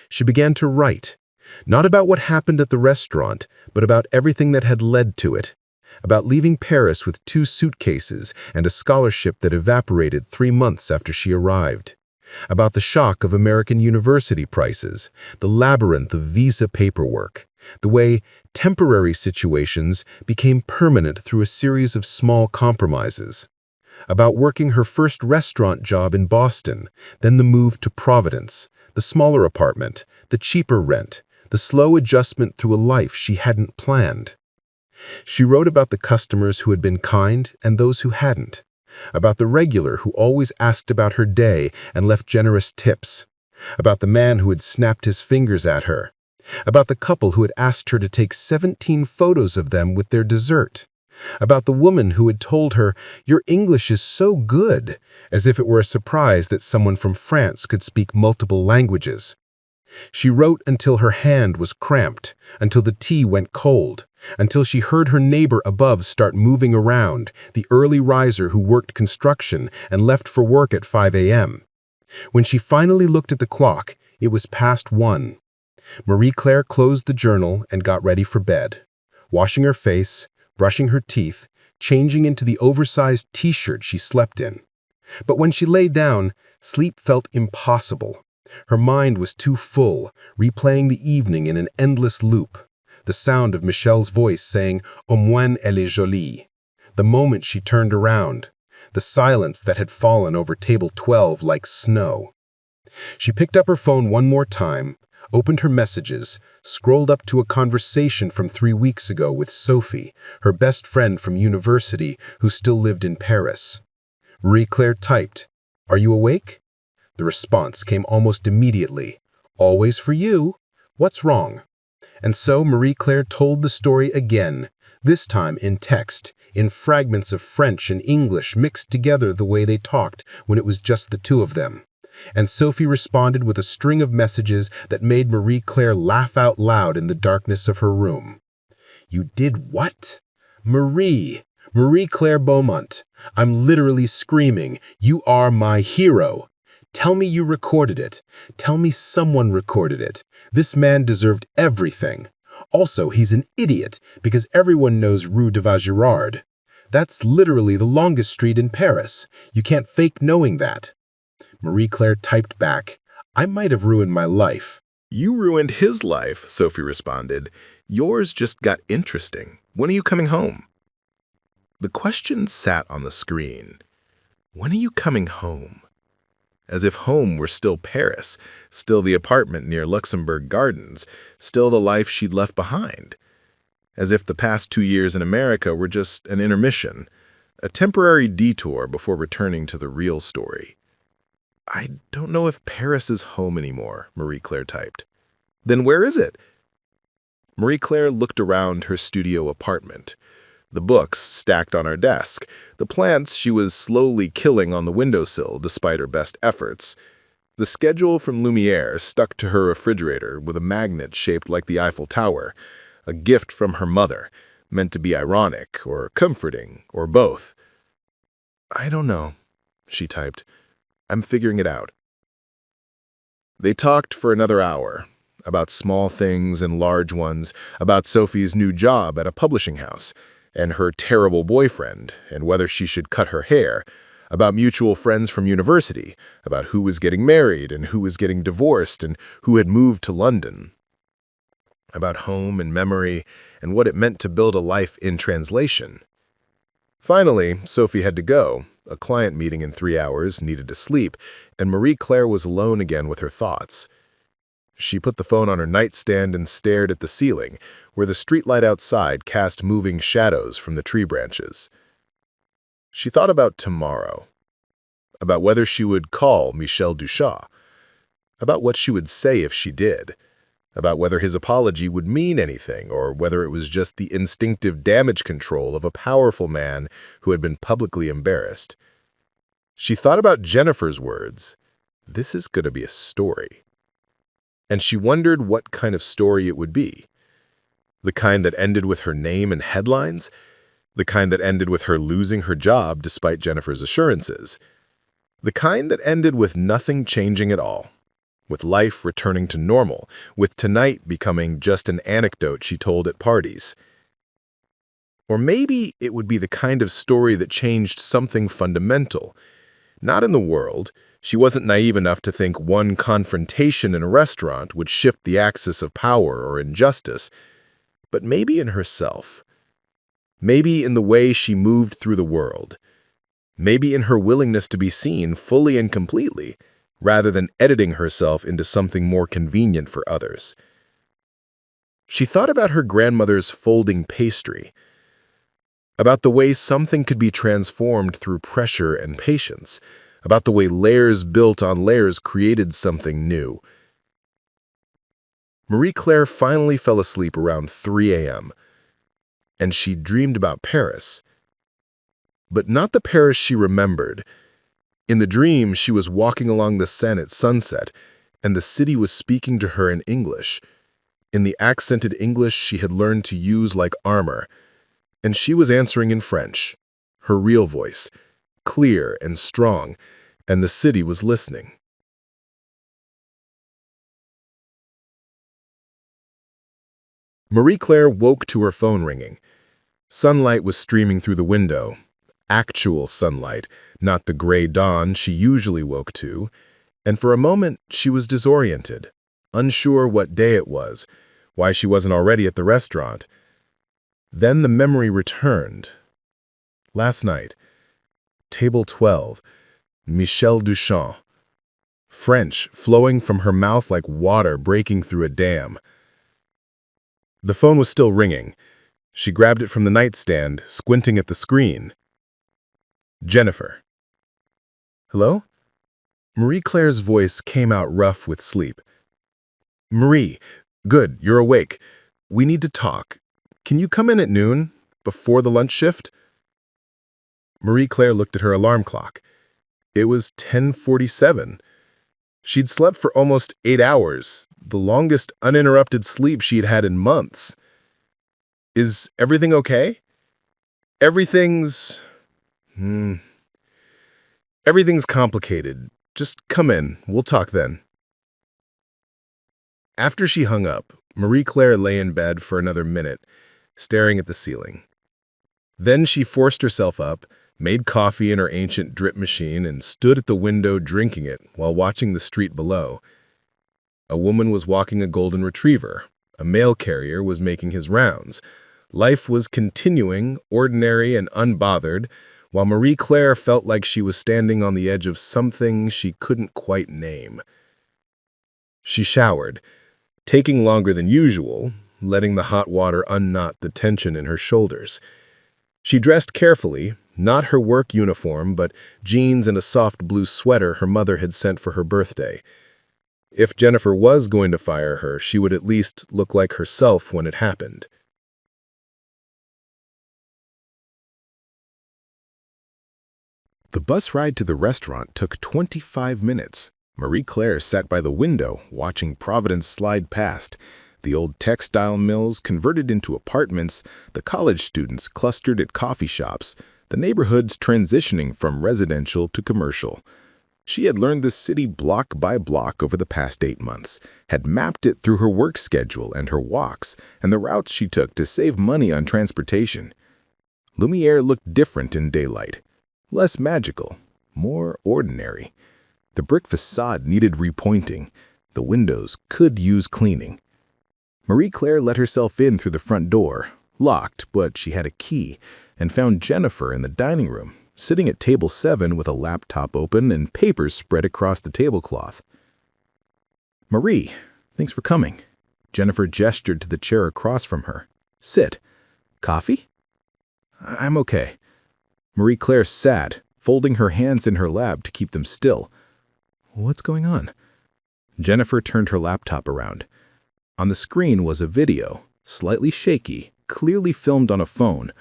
She began to write, not about what happened at the restaurant, but about everything that had led to it. About leaving Paris with 2 suitcases and a scholarship that evaporated 3 months after she arrived. About the shock of American university prices, the labyrinth of visa paperwork, the way temporary situations became permanent through a series of small compromises. About working her first restaurant job in Boston, then the move to Providence, the smaller apartment, the cheaper rent, the slow adjustment through a life she hadn't planned. She wrote about the customers who had been kind and those who hadn't, about the regular who always asked about her day and left generous tips, about the man who had snapped his fingers at her, about the couple who had asked her to take 17 photos of them with their dessert, about the woman who had told her, "Your English is so good," as if it were a surprise that someone from France could speak multiple languages. She wrote until her hand was cramped, until the tea went cold, until she heard her neighbor above start moving around, the early riser who worked construction and left for work at 5 a.m. When she finally looked at the clock, it was past 1. Marie Claire closed the journal and got ready for bed, washing her face, brushing her teeth, changing into the oversized t-shirt she slept in. But when she lay down, sleep felt impossible. Her mind was too full, replaying the evening in an endless loop. The sound of Michelle's voice saying, "Au moins elle est jolie." The moment she turned around. The silence that had fallen over table 12 like snow. She picked up her phone one more time, opened her messages, scrolled up to a conversation from 3 weeks ago with Sophie, her best friend from university who still lived in Paris. Marie Claire typed, "Are you awake?" The response came almost immediately. "Always for you. What's wrong?" And so Marie Claire told the story again, this time in text, in fragments of French and English mixed together the way they talked when it was just the two of them. And Sophie responded with a string of messages that made Marie Claire laugh out loud in the darkness of her room. "You did what? Marie Claire Beaumont. I'm literally screaming, you are my hero. Tell me you recorded it. Tell me someone recorded it. This man deserved everything. Also, he's an idiot because everyone knows Rue de Vaugirard. That's literally the longest street in Paris. You can't fake knowing that." Marie Claire typed back, "I might have ruined my life." "You ruined his life," Sophie responded. "Yours just got interesting. When are you coming home?" The question sat on the screen. When are you coming home? As if home were still Paris, still the apartment near Luxembourg Gardens, still the life she'd left behind. As if the past 2 years in America were just an intermission, a temporary detour before returning to the real story. "I don't know if Paris is home anymore," Marie Claire typed. "Then where is it?" Marie Claire looked around her studio apartment. The books stacked on her desk, the plants she was slowly killing on the windowsill despite her best efforts. The schedule from Lumiere stuck to her refrigerator with a magnet shaped like the Eiffel Tower, a gift from her mother, meant to be ironic or comforting or both. "I don't know," she typed. "I'm figuring it out." They talked for another hour, about small things and large ones, about Sophie's new job at a publishing house, and her terrible boyfriend, and whether she should cut her hair, about mutual friends from university, about who was getting married and who was getting divorced and who had moved to London, about home and memory and what it meant to build a life in translation. Finally, Sophie had to go. A client meeting in 3 hours, needed to sleep, and Marie Claire was alone again with her thoughts. She put the phone on her nightstand and stared at the ceiling, where the streetlight outside cast moving shadows from the tree branches. She thought about tomorrow, about whether she would call Michel Duchat, about what she would say if she did, about whether his apology would mean anything or whether it was just the instinctive damage control of a powerful man who had been publicly embarrassed. She thought about Jennifer's words, "This is going to be a story." And she wondered what kind of story it would be. The kind that ended with her name in headlines? The kind that ended with her losing her job despite Jennifer's assurances? The kind that ended with nothing changing at all? With life returning to normal, with tonight becoming just an anecdote she told at parties? Or maybe it would be the kind of story that changed something fundamental. Not in the world. She wasn't naive enough to think one confrontation in a restaurant would shift the axis of power or injustice, but maybe in herself. Maybe in the way she moved through the world. Maybe in her willingness to be seen fully and completely, rather than editing herself into something more convenient for others. She thought about her grandmother's folding pastry, about the way something could be transformed through pressure and patience, about the way layers built on layers created something new. Marie-Claire finally fell asleep around 3 a.m., and she dreamed about Paris. But not the Paris she remembered. In the dream, she was walking along the Seine at sunset, and the city was speaking to her in English, in the accented English she had learned to use like armor, and she was answering in French, her real voice, clear and strong, and the city was listening. Marie-Claire woke to her phone ringing. Sunlight was streaming through the window, actual sunlight, not the gray dawn she usually woke to, and for a moment she was disoriented, unsure what day it was, why she wasn't already at the restaurant. Then the memory returned. Last night, table 12, Michel Duchamp. French flowing from her mouth like water breaking through a dam. The phone was still ringing. She grabbed it from the nightstand, squinting at the screen. Jennifer. Hello? Marie-Claire's voice came out rough with sleep. Marie, good, you're awake. We need to talk. Can you come in at noon, before the lunch shift? Marie-Claire looked at her alarm clock. It was 10:47. She'd slept for almost 8 hours, the longest uninterrupted sleep she'd had in months. Is everything okay? Everything's complicated. Just come in. We'll talk then. After she hung up, Marie-Claire lay in bed for another minute, staring at the ceiling. Then she forced herself up, made coffee in her ancient drip machine, and stood at the window drinking it while watching the street below. A woman was walking a golden retriever. A mail carrier was making his rounds. Life was continuing, ordinary and unbothered, while Marie-Claire felt like she was standing on the edge of something she couldn't quite name. She showered, taking longer than usual, letting the hot water unknot the tension in her shoulders. She dressed carefully, not her work uniform, but jeans and a soft blue sweater her mother had sent for her birthday. If Jennifer was going to fire her, she would at least look like herself when it happened. The bus ride to the restaurant took 25 minutes. Marie-Claire sat by the window, watching Providence slide past. The old textile mills converted into apartments, the college students clustered at coffee shops, the neighborhoods transitioning from residential to commercial. She had learned the city block by block over the past 8 months, had mapped it through her work schedule and her walks, and the routes she took to save money on transportation. Lumiere looked different in daylight. Less magical, more ordinary. The brick facade needed repointing. The windows could use cleaning. Marie-Claire let herself in through the front door, locked, but she had a key, and found Jennifer in the dining room, sitting at table 7 with a laptop open and papers spread across the tablecloth. "Marie, Thanks for coming. Jennifer gestured to the chair across from her. Sit. Coffee? I'm okay. Marie-Claire sat, folding her hands in her lap to keep them still. What's going on? Jennifer turned her laptop around. On the screen was a video, slightly shaky, clearly filmed on a phone.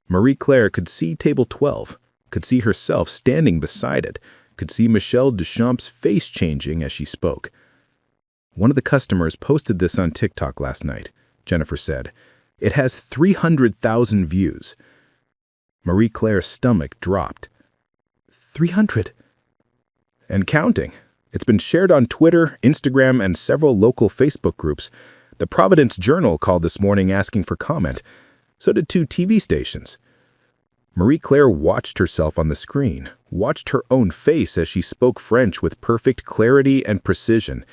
Marie-Claire could see table 12, could see herself standing beside it, could see Michel Duchamp's face changing as she spoke. One of the customers posted this on TikTok last night, Jennifer said. It has 300,000 views. Marie-Claire's stomach dropped. 300? And counting. It's been shared on Twitter, Instagram, and several local Facebook groups. The Providence Journal called this morning asking for comment. So did 2 TV stations. Marie-Claire watched herself on the screen, watched her own face as she spoke French with perfect clarity and precision.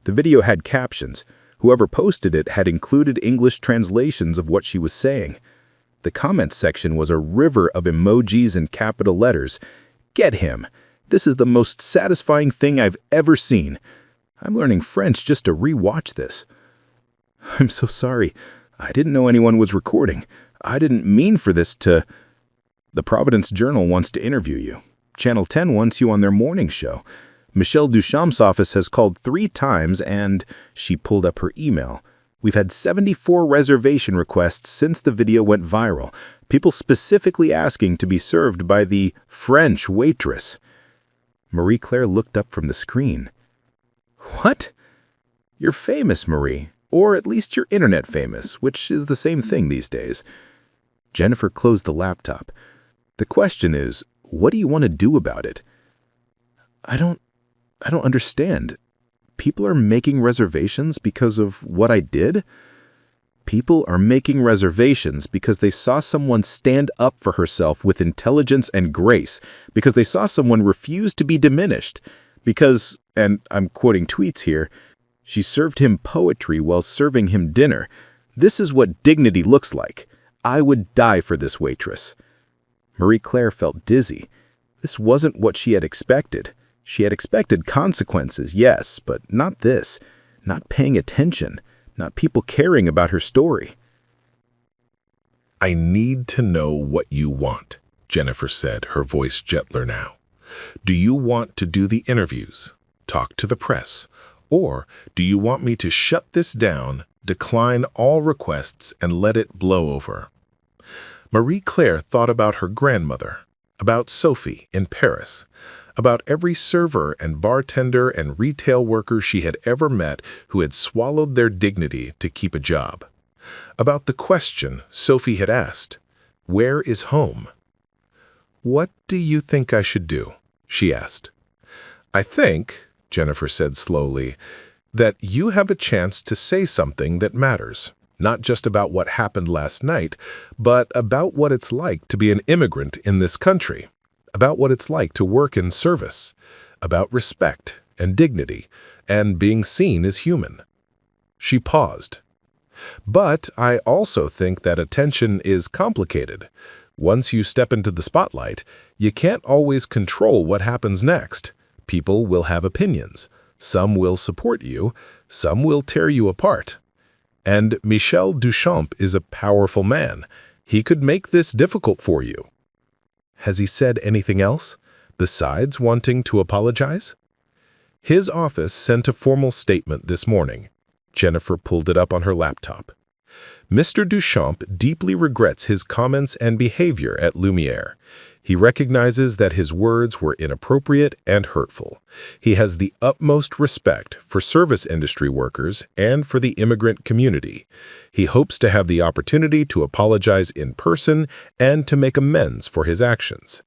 The video had captions. Whoever posted it had included English translations of what she was saying. The comments section was a river of emojis and capital letters. Get him! This is the most satisfying thing I've ever seen. I'm learning French just to re-watch this. I'm so sorry. I didn't know anyone was recording. I didn't mean for this to... The Providence Journal wants to interview you. Channel 10 wants you on their morning show. Michel Duchamp's office has called 3 times and... She pulled up her email. We've had 74 reservation requests since the video went viral. People specifically asking to be served by the French Waitress. Marie-Claire looked up from the screen. What? You're famous, Marie. Or at least you're internet famous, which is the same thing these days. Jennifer closed the laptop. The question is, what do you want to do about it? I don't understand. People are making reservations because of what I did? People are making reservations because they saw someone stand up for herself with intelligence and grace, because they saw someone refuse to be diminished, because, and I'm quoting tweets here, she served him poetry while serving him dinner. This is what dignity looks like. I would die for this waitress. Marie-Claire felt dizzy. This wasn't what she had expected. She had expected consequences, yes, but not this. Not paying attention. Not people caring about her story. I need to know what you want, Jennifer said, her voice gentler now. Do you want to do the interviews, talk to the press, or do you want me to shut this down, decline all requests, and let it blow over? Marie-Claire thought about her grandmother, about Sophie in Paris, about every server and bartender and retail worker she had ever met who had swallowed their dignity to keep a job. About the question Sophie had asked, "Where is home?" "What do you think I should do?" she asked. "I think," Jennifer said slowly, "that you have a chance to say something that matters, not just about what happened last night, but about what it's like to be an immigrant in this country. About what it's like to work in service, about respect and dignity, and being seen as human." She paused. "But I also think that attention is complicated. Once you step into the spotlight, you can't always control what happens next. People will have opinions. Some will support you, some will tear you apart. And Michel Duchamp is a powerful man. He could make this difficult for you." "Has he said anything else, besides wanting to apologize?" "His office sent a formal statement this morning." Jennifer pulled it up on her laptop. "Mr. Duchamp deeply regrets his comments and behavior at Lumiere. He recognizes that his words were inappropriate and hurtful. He has the utmost respect for service industry workers and for the immigrant community. He hopes to have the opportunity to apologize in person and to make amends for his actions."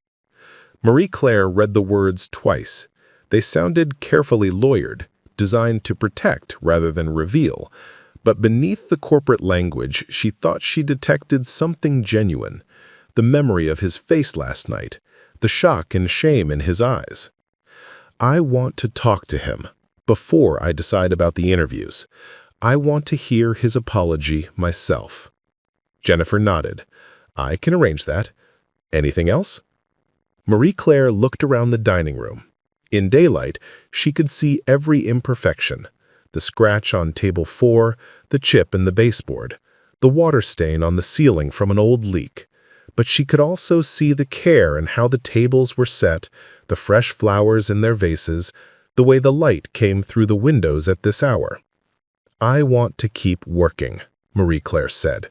Marie-Claire read the words twice. They sounded carefully lawyered, designed to protect rather than reveal. But beneath the corporate language, she thought she detected something genuine. The memory of his face last night, the shock and shame in his eyes. "I want to talk to him before I decide about the interviews. I want to hear his apology myself." Jennifer nodded. "I can arrange that. Anything else?" Marie-Claire looked around the dining room. In daylight, she could see every imperfection. the scratch on table 4, the chip in the baseboard, the water stain on the ceiling from an old leak. But she could also see the care in how the tables were set, the fresh flowers in their vases, the way the light came through the windows at this hour. "I want to keep working," Marie-Claire said.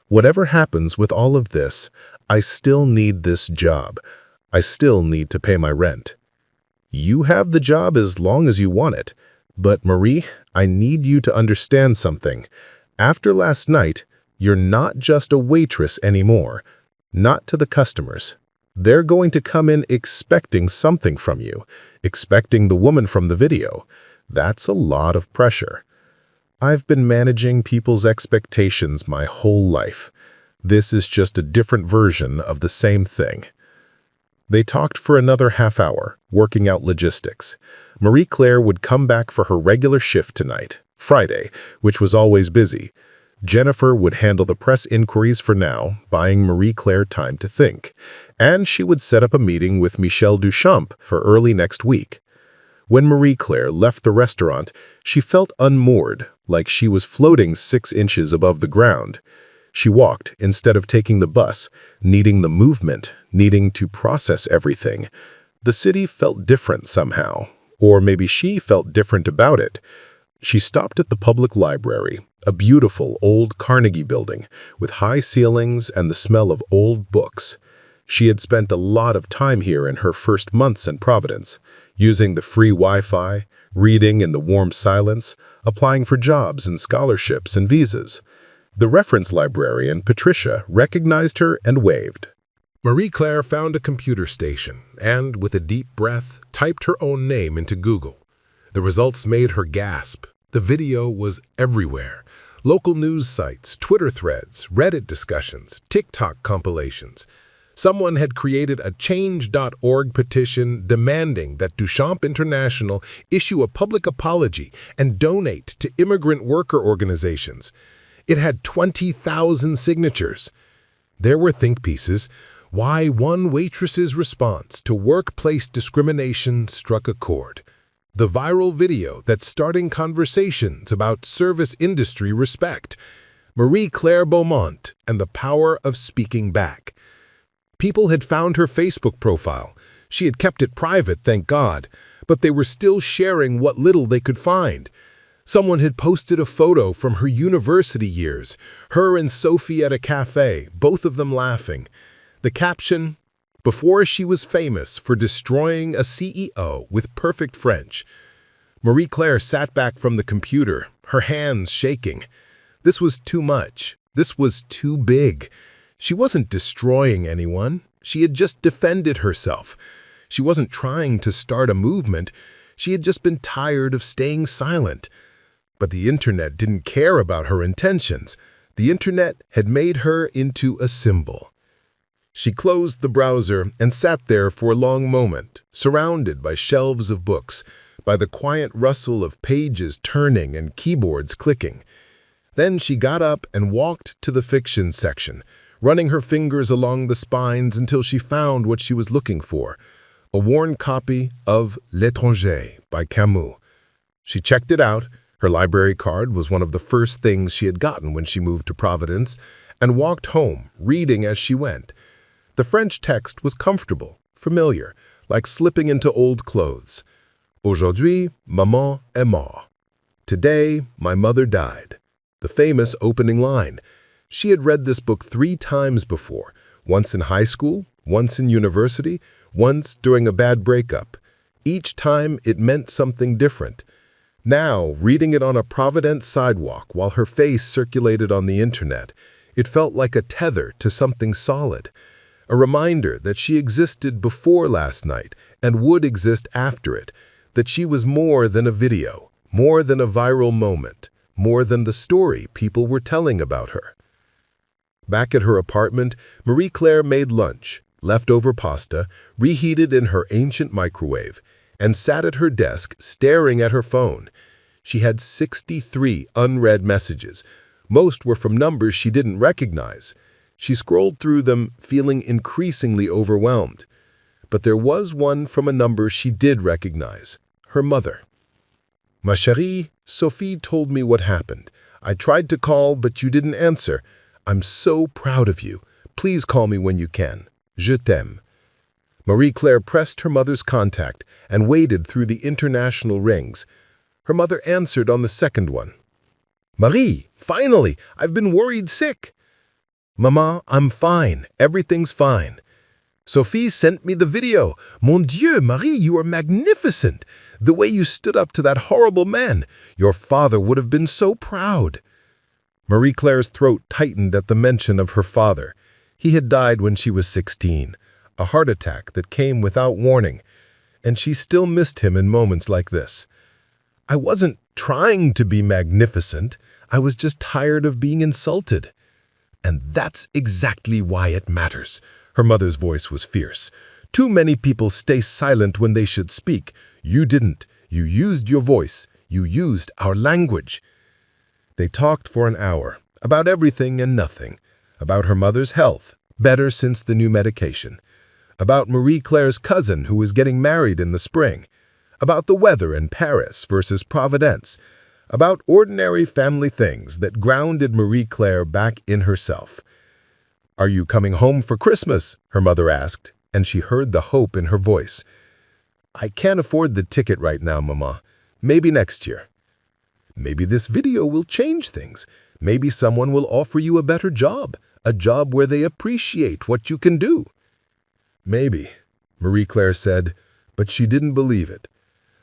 "Whatever happens with all of this, I still need this job. I still need to pay my rent." "You have the job as long as you want it. But Marie, I need you to understand something. After last night, you're not just a waitress anymore. Not to the customers. They're going to come in expecting something from you, expecting the woman from the video. That's a lot of pressure. I've been managing people's expectations my whole life. This is just a different version of the same thing." They talked for another half hour, working out logistics. Marie-Claire would come back for her regular shift tonight, Friday, which was always busy. Jennifer would handle the press inquiries for now, buying Marie-Claire time to think. And she would set up a meeting with Michel Duchamp for early next week. When Marie-Claire left the restaurant, she felt unmoored, like she was floating 6 inches above the ground. She walked instead of taking the bus, needing the movement, needing to process everything. The city felt different somehow, or maybe she felt different about it. She stopped at the public library, a beautiful old Carnegie building with high ceilings and the smell of old books. She had spent a lot of time here in her first months in Providence, using the free Wi-Fi, reading in the warm silence, applying for jobs and scholarships and visas. The reference librarian, Patricia, recognized her and waved. Marie-Claire found a computer station and, with a deep breath, typed her own name into Google. The results made her gasp. The video was everywhere. Local news sites, Twitter threads, Reddit discussions, TikTok compilations. Someone had created a change.org petition demanding that Duchamp International issue a public apology and donate to immigrant worker organizations. It had 20,000 signatures. There were think pieces. Why one waitress's response to workplace discrimination struck a chord. The viral video that's starting conversations about service industry respect. Marie-Claire Beaumont and the power of speaking back. People had found her Facebook profile. She had kept it private, thank God, but they were still sharing what little they could find. Someone had posted a photo from her university years, her and Sophie at a cafe, both of them laughing. The caption, "Before she was famous for destroying a CEO with perfect French." Marie-Claire sat back from the computer, her hands shaking. This was too much. This was too big. She wasn't destroying anyone. She had just defended herself. She wasn't trying to start a movement. She had just been tired of staying silent. But the internet didn't care about her intentions. The internet had made her into a symbol. She closed the browser and sat there for a long moment, surrounded by shelves of books, by the quiet rustle of pages turning and keyboards clicking. Then she got up and walked to the fiction section, running her fingers along the spines until she found what she was looking for, a worn copy of L'Étranger by Camus. She checked it out. Her library card was one of the first things she had gotten when she moved to Providence, and walked home, reading as she went. The French text was comfortable, familiar, like slipping into old clothes. Aujourd'hui, maman est morte. Today, my mother died. The famous opening line. She had read this book 3 times before, once in high school, once in university, once during a bad breakup. Each time it meant something different. Now, reading it on a Providence sidewalk while her face circulated on the internet, it felt like a tether to something solid. A reminder that she existed before last night and would exist after it, that she was more than a video, more than a viral moment, more than the story people were telling about her. Back at her apartment, Marie-Claire made lunch, leftover pasta, reheated in her ancient microwave, and sat at her desk staring at her phone. She had 63 unread messages. Most were from numbers she didn't recognize. She scrolled through them, feeling increasingly overwhelmed. But there was one from a number she did recognize, her mother. Ma chérie, Sophie told me what happened. I tried to call, but you didn't answer. I'm so proud of you. Please call me when you can. Je t'aime. Marie-Claire pressed her mother's contact and waded through the international rings. Her mother answered on the second one. Marie, finally! I've been worried sick. Mama, I'm fine. Everything's fine. Sophie sent me the video. Mon Dieu, Marie, you are magnificent. The way you stood up to that horrible man. Your father would have been so proud. Marie-Claire's throat tightened at the mention of her father. He had died when she was 16, a heart attack that came without warning, and she still missed him in moments like this. I wasn't trying to be magnificent. I was just tired of being insulted. And that's exactly why it matters. Her mother's voice was fierce. Too many people stay silent when they should speak. You didn't. You used your voice. You used our language. They talked for an hour, about everything and nothing. About her mother's health, better since the new medication. About Marie-Claire's cousin who was getting married in the spring. About the weather in Paris versus Providence. About ordinary family things that grounded Marie-Claire back in herself. Are you coming home for Christmas? Her mother asked, and she heard the hope in her voice. I can't afford the ticket right now, Mama. Maybe next year. Maybe this video will change things. Maybe someone will offer you a better job, a job where they appreciate what you can do. Maybe, Marie-Claire said, but she didn't believe it.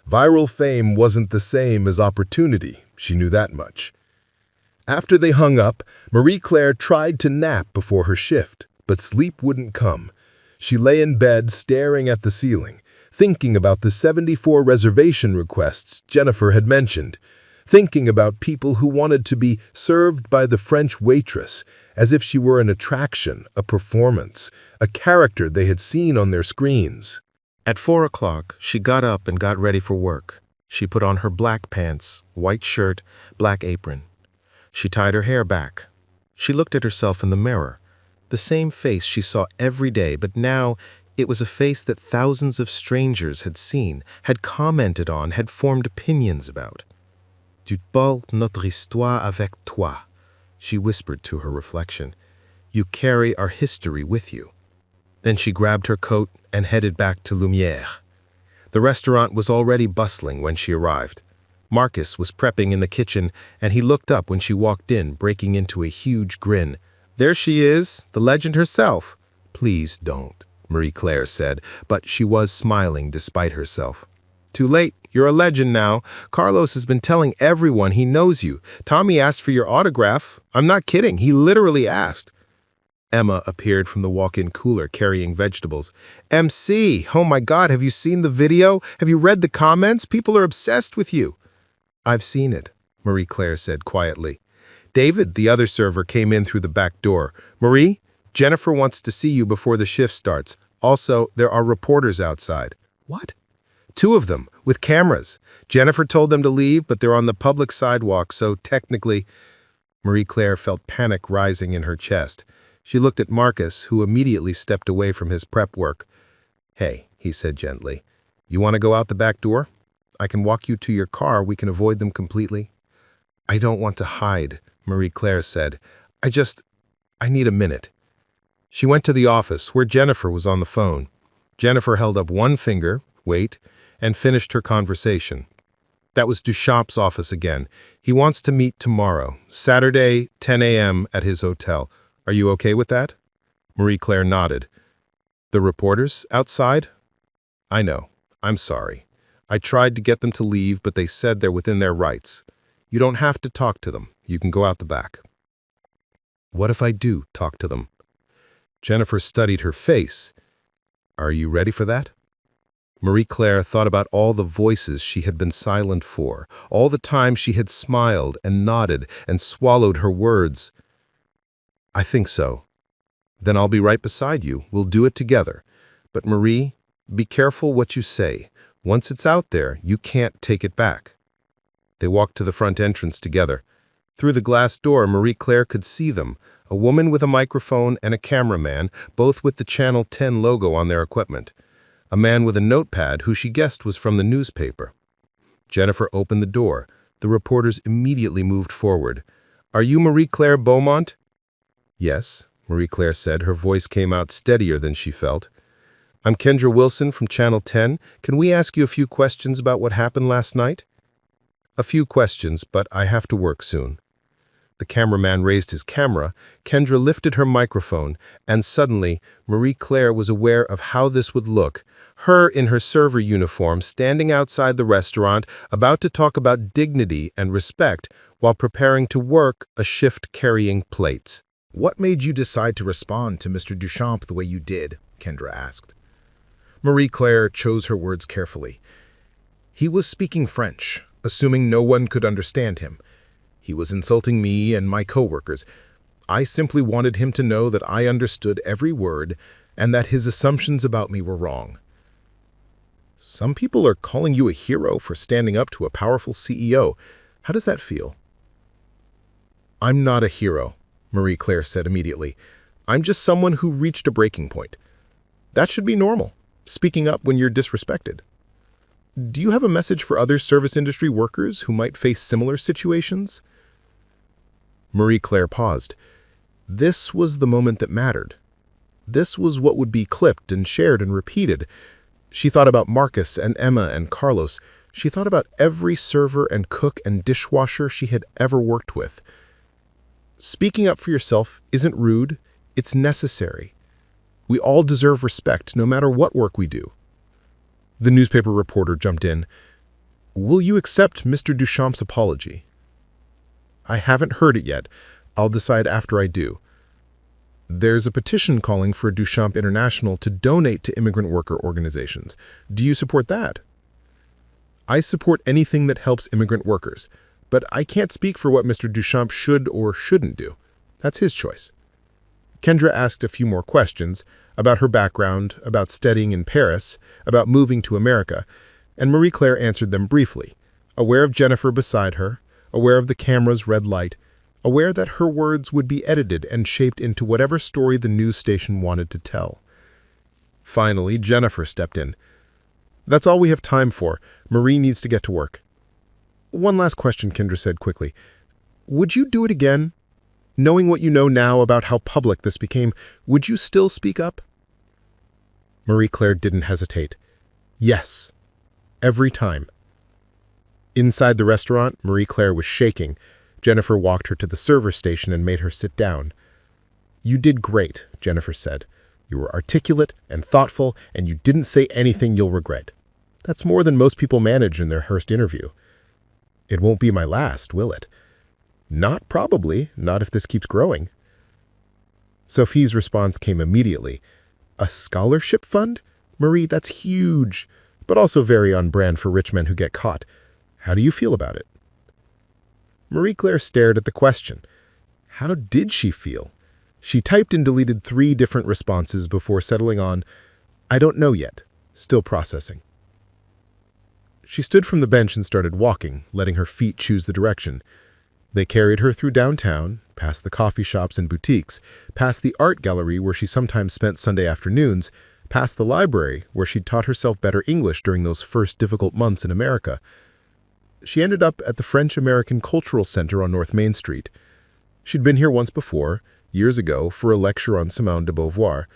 Viral fame wasn't the same as opportunity, she knew that much. After they hung up, Marie-Claire tried to nap before her shift, but sleep wouldn't come. She lay in bed staring at the ceiling, thinking about the 74 reservation requests Jennifer had mentioned, thinking about people who wanted to be served by the French waitress, as if she were an attraction, a performance, a character they had seen on their screens. At 4 o'clock, she got up and got ready for work. She put on her black pants, white shirt, black apron. She tied her hair back. She looked at herself in the mirror. The same face she saw every day, but now it was a face that thousands of strangers had seen, had commented on, had formed opinions about. Tu portes notre histoire avec toi, she whispered to her reflection. You carry our history with you. Then she grabbed her coat and headed back to Lumière. The restaurant was already bustling when she arrived. Marcus was prepping in the kitchen, and he looked up when she walked in, breaking into a huge grin. There she is, the legend herself. Please don't, Marie-Claire said, but she was smiling despite herself. Too late, you're a legend now. Carlos has been telling everyone he knows you. Tommy asked for your autograph. I'm not kidding, he literally asked. Emma appeared from the walk-in cooler carrying vegetables. MC, oh my God, have you seen the video? Have you read the comments? People are obsessed with you. I've seen it, Marie-Claire said quietly. David, the other server, came in through the back door. Marie, Jennifer wants to see you before the shift starts. Also, there are reporters outside. What? 2 of them, with cameras. Jennifer told them to leave, but they're on the public sidewalk, so technically... Marie-Claire felt panic rising in her chest. She looked at Marcus, who immediately stepped away from his prep work. Hey, he said gently, you want to go out the back door? I can walk you to your car. We can avoid them completely. I don't want to hide, Marie-Claire said. I need a minute. She went to the office, where Jennifer was on the phone. Jennifer held up one finger, wait, and finished her conversation. That was Duchamp's office again. He wants to meet tomorrow, Saturday, 10 a.m. at his hotel. Are you okay with that? Marie-Claire nodded. The reporters outside? I know. I'm sorry. I tried to get them to leave, but they said they're within their rights. You don't have to talk to them. You can go out the back. What if I do talk to them? Jennifer studied her face. Are you ready for that? Marie-Claire thought about all the voices she had been silent for, all the time she had smiled and nodded and swallowed her words. I think so. Then I'll be right beside you. We'll do it together. But Marie, be careful what you say. Once it's out there, you can't take it back. They walked to the front entrance together. Through the glass door, Marie-Claire could see them, a woman with a microphone and a cameraman, both with the Channel 10 logo on their equipment. A man with a notepad who she guessed was from the newspaper. Jennifer opened the door. The reporters immediately moved forward. "Are you Marie-Claire Beaumont?" "Yes," Marie-Claire said. Her voice came out steadier than she felt. "I'm Kendra Wilson from Channel 10. Can we ask you a few questions about what happened last night?" "A few questions, but I have to work soon." The cameraman raised his camera, Kendra lifted her microphone, and suddenly Marie-Claire was aware of how this would look. Her in her server uniform, standing outside the restaurant, about to talk about dignity and respect while preparing to work a shift carrying plates. "What made you decide to respond to Mr. Duchamp the way you did?" Kendra asked. Marie-Claire chose her words carefully. "He was speaking French, assuming no one could understand him. He was insulting me and my coworkers. I simply wanted him to know that I understood every word and that his assumptions about me were wrong." "Some people are calling you a hero for standing up to a powerful CEO. How does that feel?" "I'm not a hero," Marie-Claire said immediately. "I'm just someone who reached a breaking point. That should be normal, speaking up when you're disrespected. Do you have a message for other service industry workers who might face similar situations?" Marie-Claire paused. This was the moment that mattered. This was what would be clipped and shared and repeated. She thought about Marcus and Emma and Carlos. She thought about every server and cook and dishwasher she had ever worked with. Speaking up for yourself isn't rude, it's necessary. We all deserve respect, no matter what work we do. The newspaper reporter jumped in. "Will you accept Mr. Duchamp's apology?" "I haven't heard it yet. I'll decide after I do. There's a petition calling for Duchamp International to donate to immigrant worker organizations. Do you support that?" "I support anything that helps immigrant workers, but I can't speak for what Mr. Duchamp should or shouldn't do. That's his choice." Kendra asked a few more questions about her background, about studying in Paris, about moving to America, and Marie-Claire answered them briefly, aware of Jennifer beside her, aware of the camera's red light, aware that her words would be edited and shaped into whatever story the news station wanted to tell. Finally, Jennifer stepped in. "That's all we have time for. Marie needs to get to work." "One last question," Kendra said quickly. "Would you do it again? Knowing what you know now about how public this became, would you still speak up?" Marie-Claire didn't hesitate. "Yes. Every time." Inside the restaurant, Marie-Claire was shaking. Jennifer walked her to the server station and made her sit down. "You did great," Jennifer said. "You were articulate and thoughtful, and you didn't say anything you'll regret. That's more than most people manage in their first interview." "It won't be my last, will it?" "Not probably, not if this keeps growing." Sophie's response came immediately. "A scholarship fund? Marie, that's huge, but also very on brand for rich men who get caught. How do you feel about it?" Marie-Claire stared at the question. How did she feel? She typed and deleted 3 different responses before settling on, "I don't know yet, still processing." She stood from the bench and started walking, letting her feet choose the direction. They carried her through downtown, past the coffee shops and boutiques, past the art gallery where she sometimes spent Sunday afternoons, past the library where she'd taught herself better English during those first difficult months in America. She ended up at the French-American Cultural Center on North Main Street. She'd been here once before, years ago, for a lecture on Simone de Beauvoir.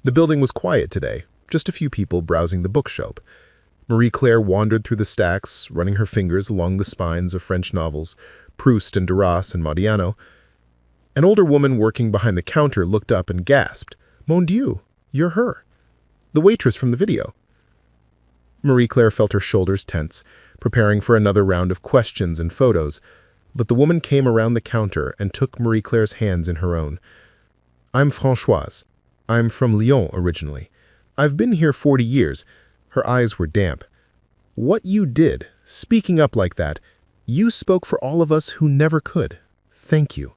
The building was quiet today, just a few people browsing the bookshelf. Marie-Claire wandered through the stacks, running her fingers along the spines of French novels, Proust and Duras and Modiano. An older woman working behind the counter looked up and gasped, "Mon Dieu, you're her. The waitress from the video." Marie-Claire felt her shoulders tense, preparing for another round of questions and photos, but the woman came around the counter and took Marie-Claire's hands in her own. "I'm Françoise. I'm from Lyon originally. I've been here 40 years. Her eyes were damp. "What you did, speaking up like that, you spoke for all of us who never could. Thank you."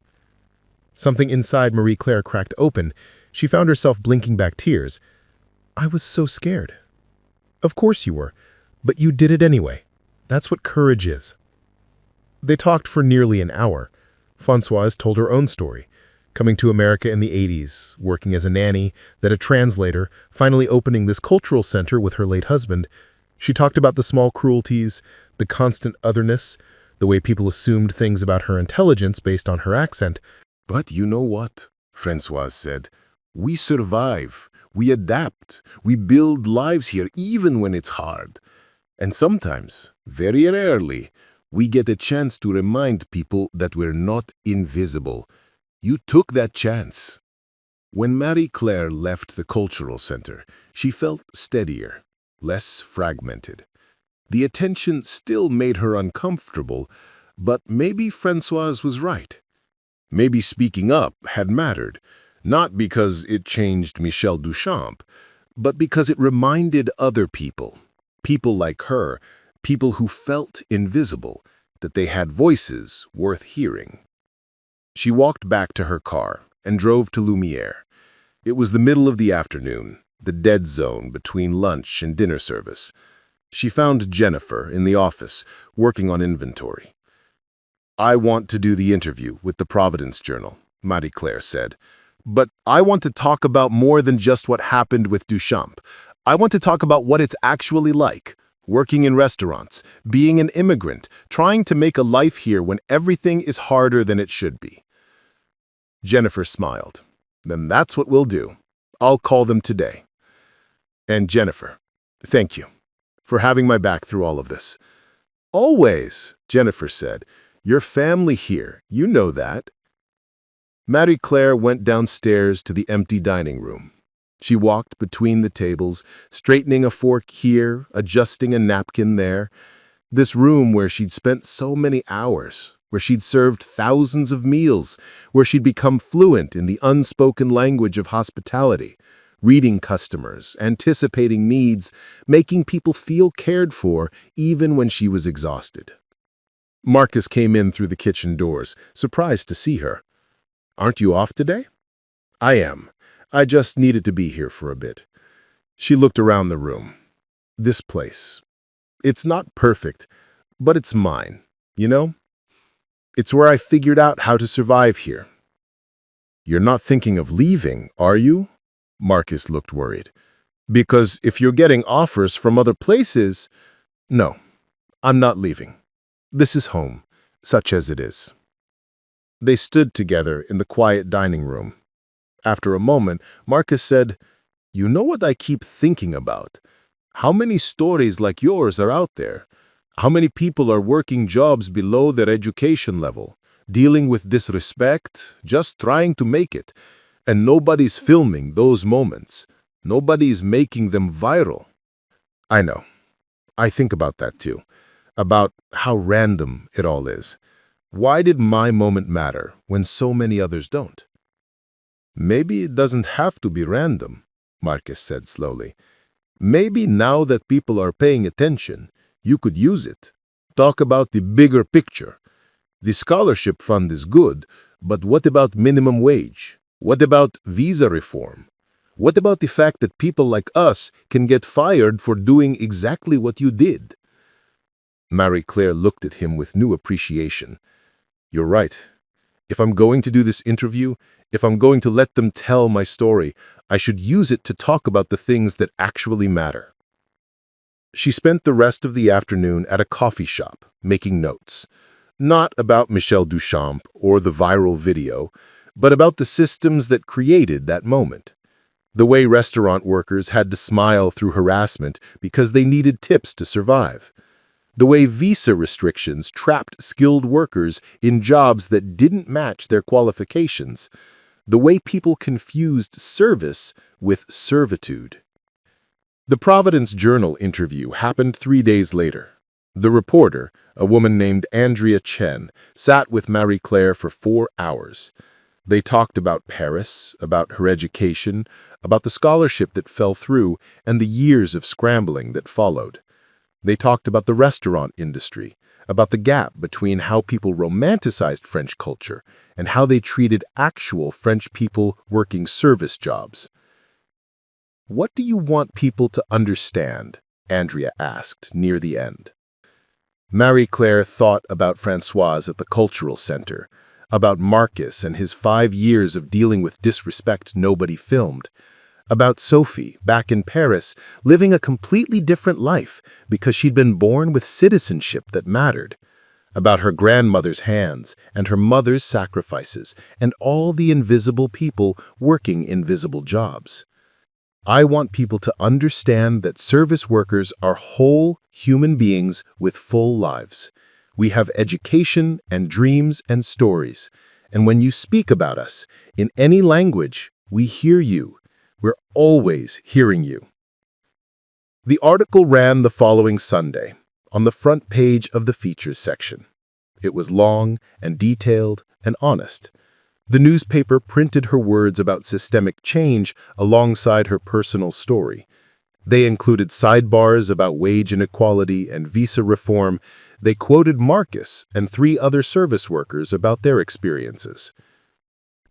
Something inside Marie-Claire cracked open. She found herself blinking back tears. "I was so scared." "Of course you were, but you did it anyway. That's what courage is." They talked for nearly an hour. Françoise told her own story, coming to America in the 80s, working as a nanny, then a translator, finally opening this cultural center with her late husband. She talked about the small cruelties, the constant otherness, the way people assumed things about her intelligence based on her accent. But you know what? Francoise said. We survive. We adapt. We build lives here even when it's hard. And sometimes, very rarely, we get a chance to remind people that we're not invisible. You took that chance. When Marie-Claire left the cultural center, she felt steadier, less fragmented. The attention still made her uncomfortable, but maybe Francoise was right. Maybe speaking up had mattered, not because it changed Michel Duchamp, but because it reminded other people, people like her, people who felt invisible, that they had voices worth hearing. She walked back to her car and drove to Lumière. It was the middle of the afternoon, the dead zone between lunch and dinner service. She found Jennifer in the office, working on inventory. I want to do the interview with the Providence Journal, Marie-Claire said. But I want to talk about more than just what happened with Duchamp. I want to talk about what it's actually like, working in restaurants, being an immigrant, trying to make a life here when everything is harder than it should be. Jennifer smiled. Then that's what we'll do. I'll call them today. And Jennifer, thank you for having my back through all of this. Always, Jennifer said. Your family here, you know that. Marie-Claire went downstairs to the empty dining room. She walked between the tables, straightening a fork here, adjusting a napkin there. This room where she'd spent so many hours, where she'd served thousands of meals, where she'd become fluent in the unspoken language of hospitality, reading customers, anticipating needs, making people feel cared for even when she was exhausted. Marcus came in through the kitchen doors, surprised to see her. Aren't you off today? I am. I just needed to be here for a bit. She looked around the room. This place. It's not perfect, but it's mine, you know? It's where I figured out how to survive here. You're not thinking of leaving, are you? Marcus looked worried. Because if you're getting offers from other places... No, I'm not leaving. This is home, such as it is. They stood together in the quiet dining room. After a moment, Marcus said, You know what I keep thinking about? How many stories like yours are out there? How many people are working jobs below their education level, dealing with disrespect, just trying to make it, and nobody's filming those moments. Nobody's making them viral. I know. I think about that too. About how random it all is. Why did my moment matter when so many others don't? Maybe it doesn't have to be random, Marcus said slowly. Maybe now that people are paying attention, you could use it. Talk about the bigger picture. The scholarship fund is good, but what about minimum wage? What about visa reform? What about the fact that people like us can get fired for doing exactly what you did? Marie-Claire looked at him with new appreciation. You're right. If I'm going to do this interview, if I'm going to let them tell my story, I should use it to talk about the things that actually matter. She spent the rest of the afternoon at a coffee shop, making notes. Not about Michel Duchamp or the viral video, but about the systems that created that moment. The way restaurant workers had to smile through harassment because they needed tips to survive. The way visa restrictions trapped skilled workers in jobs that didn't match their qualifications. The way people confused service with servitude. The Providence Journal interview happened 3 days later. The reporter, a woman named Andrea Chen, sat with Marie-Claire for 4 hours. They talked about Paris, about her education, about the scholarship that fell through, and the years of scrambling that followed. They talked about the restaurant industry, about the gap between how people romanticized French culture and how they treated actual French people working service jobs. What do you want people to understand? Andrea asked near the end. Marie-Claire thought about Francoise at the cultural center, about Marcus and his 5 years of dealing with disrespect nobody filmed, about Sophie, back in Paris, living a completely different life because she'd been born with citizenship that mattered, about her grandmother's hands and her mother's sacrifices and all the invisible people working invisible jobs. I want people to understand that service workers are whole human beings with full lives. We have education and dreams and stories. And when you speak about us in any language, we hear you. We're always hearing you. The article ran the following Sunday on the front page of the features section. It was long and detailed and honest. The newspaper printed her words about systemic change alongside her personal story. They included sidebars about wage inequality and visa reform. They quoted Marcus and 3 other service workers about their experiences.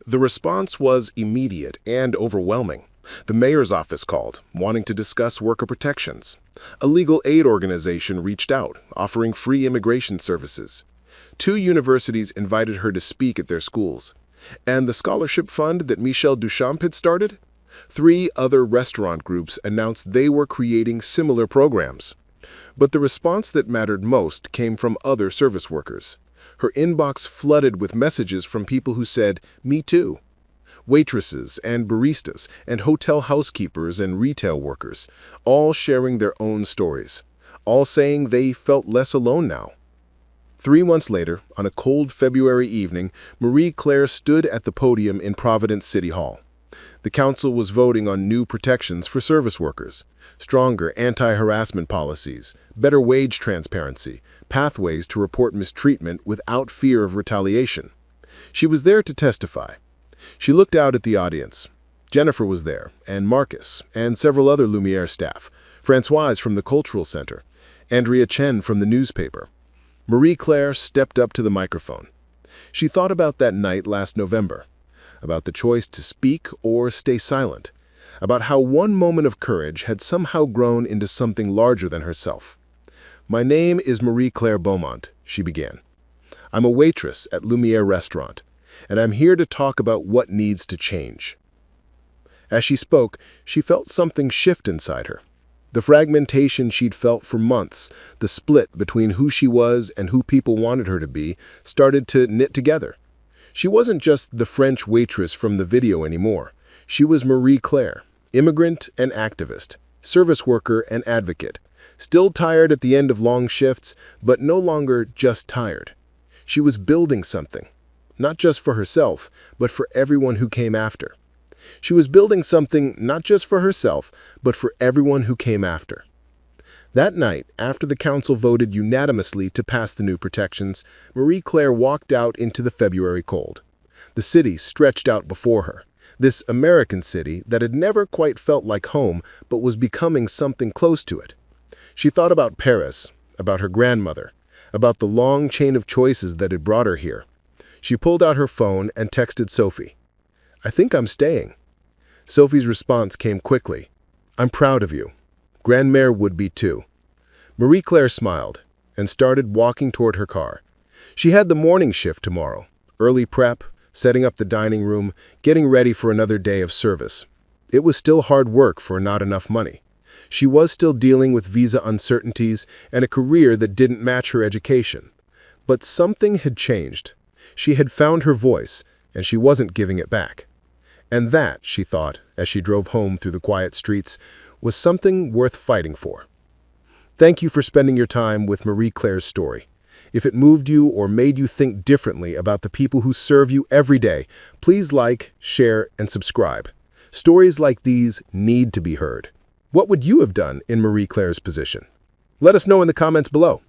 The response was immediate and overwhelming. The mayor's office called, wanting to discuss worker protections. A legal aid organization reached out, offering free immigration services. 2 universities invited her to speak at their schools. And the scholarship fund that Michel Duchamp had started? 3 other restaurant groups announced they were creating similar programs. But the response that mattered most came from other service workers. Her inbox flooded with messages from people who said, "Me too." Waitresses and baristas and hotel housekeepers and retail workers, all sharing their own stories, all saying they felt less alone now. 3 months later, on a cold February evening, Marie Claire stood at the podium in Providence City Hall. The council was voting on new protections for service workers, stronger anti-harassment policies, better wage transparency, pathways to report mistreatment without fear of retaliation. She was there to testify. She looked out at the audience. Jennifer was there, and Marcus, and several other Lumiere staff, Françoise from the Cultural Center, Andrea Chen from the newspaper. Marie Claire stepped up to the microphone. She thought about that night last November, about the choice to speak or stay silent, about how one moment of courage had somehow grown into something larger than herself. "My name is Marie Claire Beaumont," she began. "I'm a waitress at Lumiere Restaurant, and I'm here to talk about what needs to change." As she spoke, she felt something shift inside her. The fragmentation she'd felt for months, the split between who she was and who people wanted her to be, started to knit together. She wasn't just the French waitress from the video anymore. She was Marie Claire, immigrant and activist, service worker and advocate, still tired at the end of long shifts, but no longer just tired. She was building something, not just for herself, but for everyone who came after. She was building something not just for herself, but for everyone who came after. That night, after the council voted unanimously to pass the new protections, Marie Claire walked out into the February cold. The city stretched out before her, this American city that had never quite felt like home, but was becoming something close to it. She thought about Paris, about her grandmother, about the long chain of choices that had brought her here. She pulled out her phone and texted Sophie. "I think I'm staying." Sophie's response came quickly. "I'm proud of you. Grandmère would be too." Marie Claire smiled and started walking toward her car. She had the morning shift tomorrow, early prep, setting up the dining room, getting ready for another day of service. It was still hard work for not enough money. She was still dealing with visa uncertainties and a career that didn't match her education. But something had changed. She had found her voice, and she wasn't giving it back. And that, she thought, as she drove home through the quiet streets, was something worth fighting for. Thank you for spending your time with Marie Claire's story. If it moved you or made you think differently about the people who serve you every day, please like, share, and subscribe. Stories like these need to be heard. What would you have done in Marie Claire's position? Let us know in the comments below.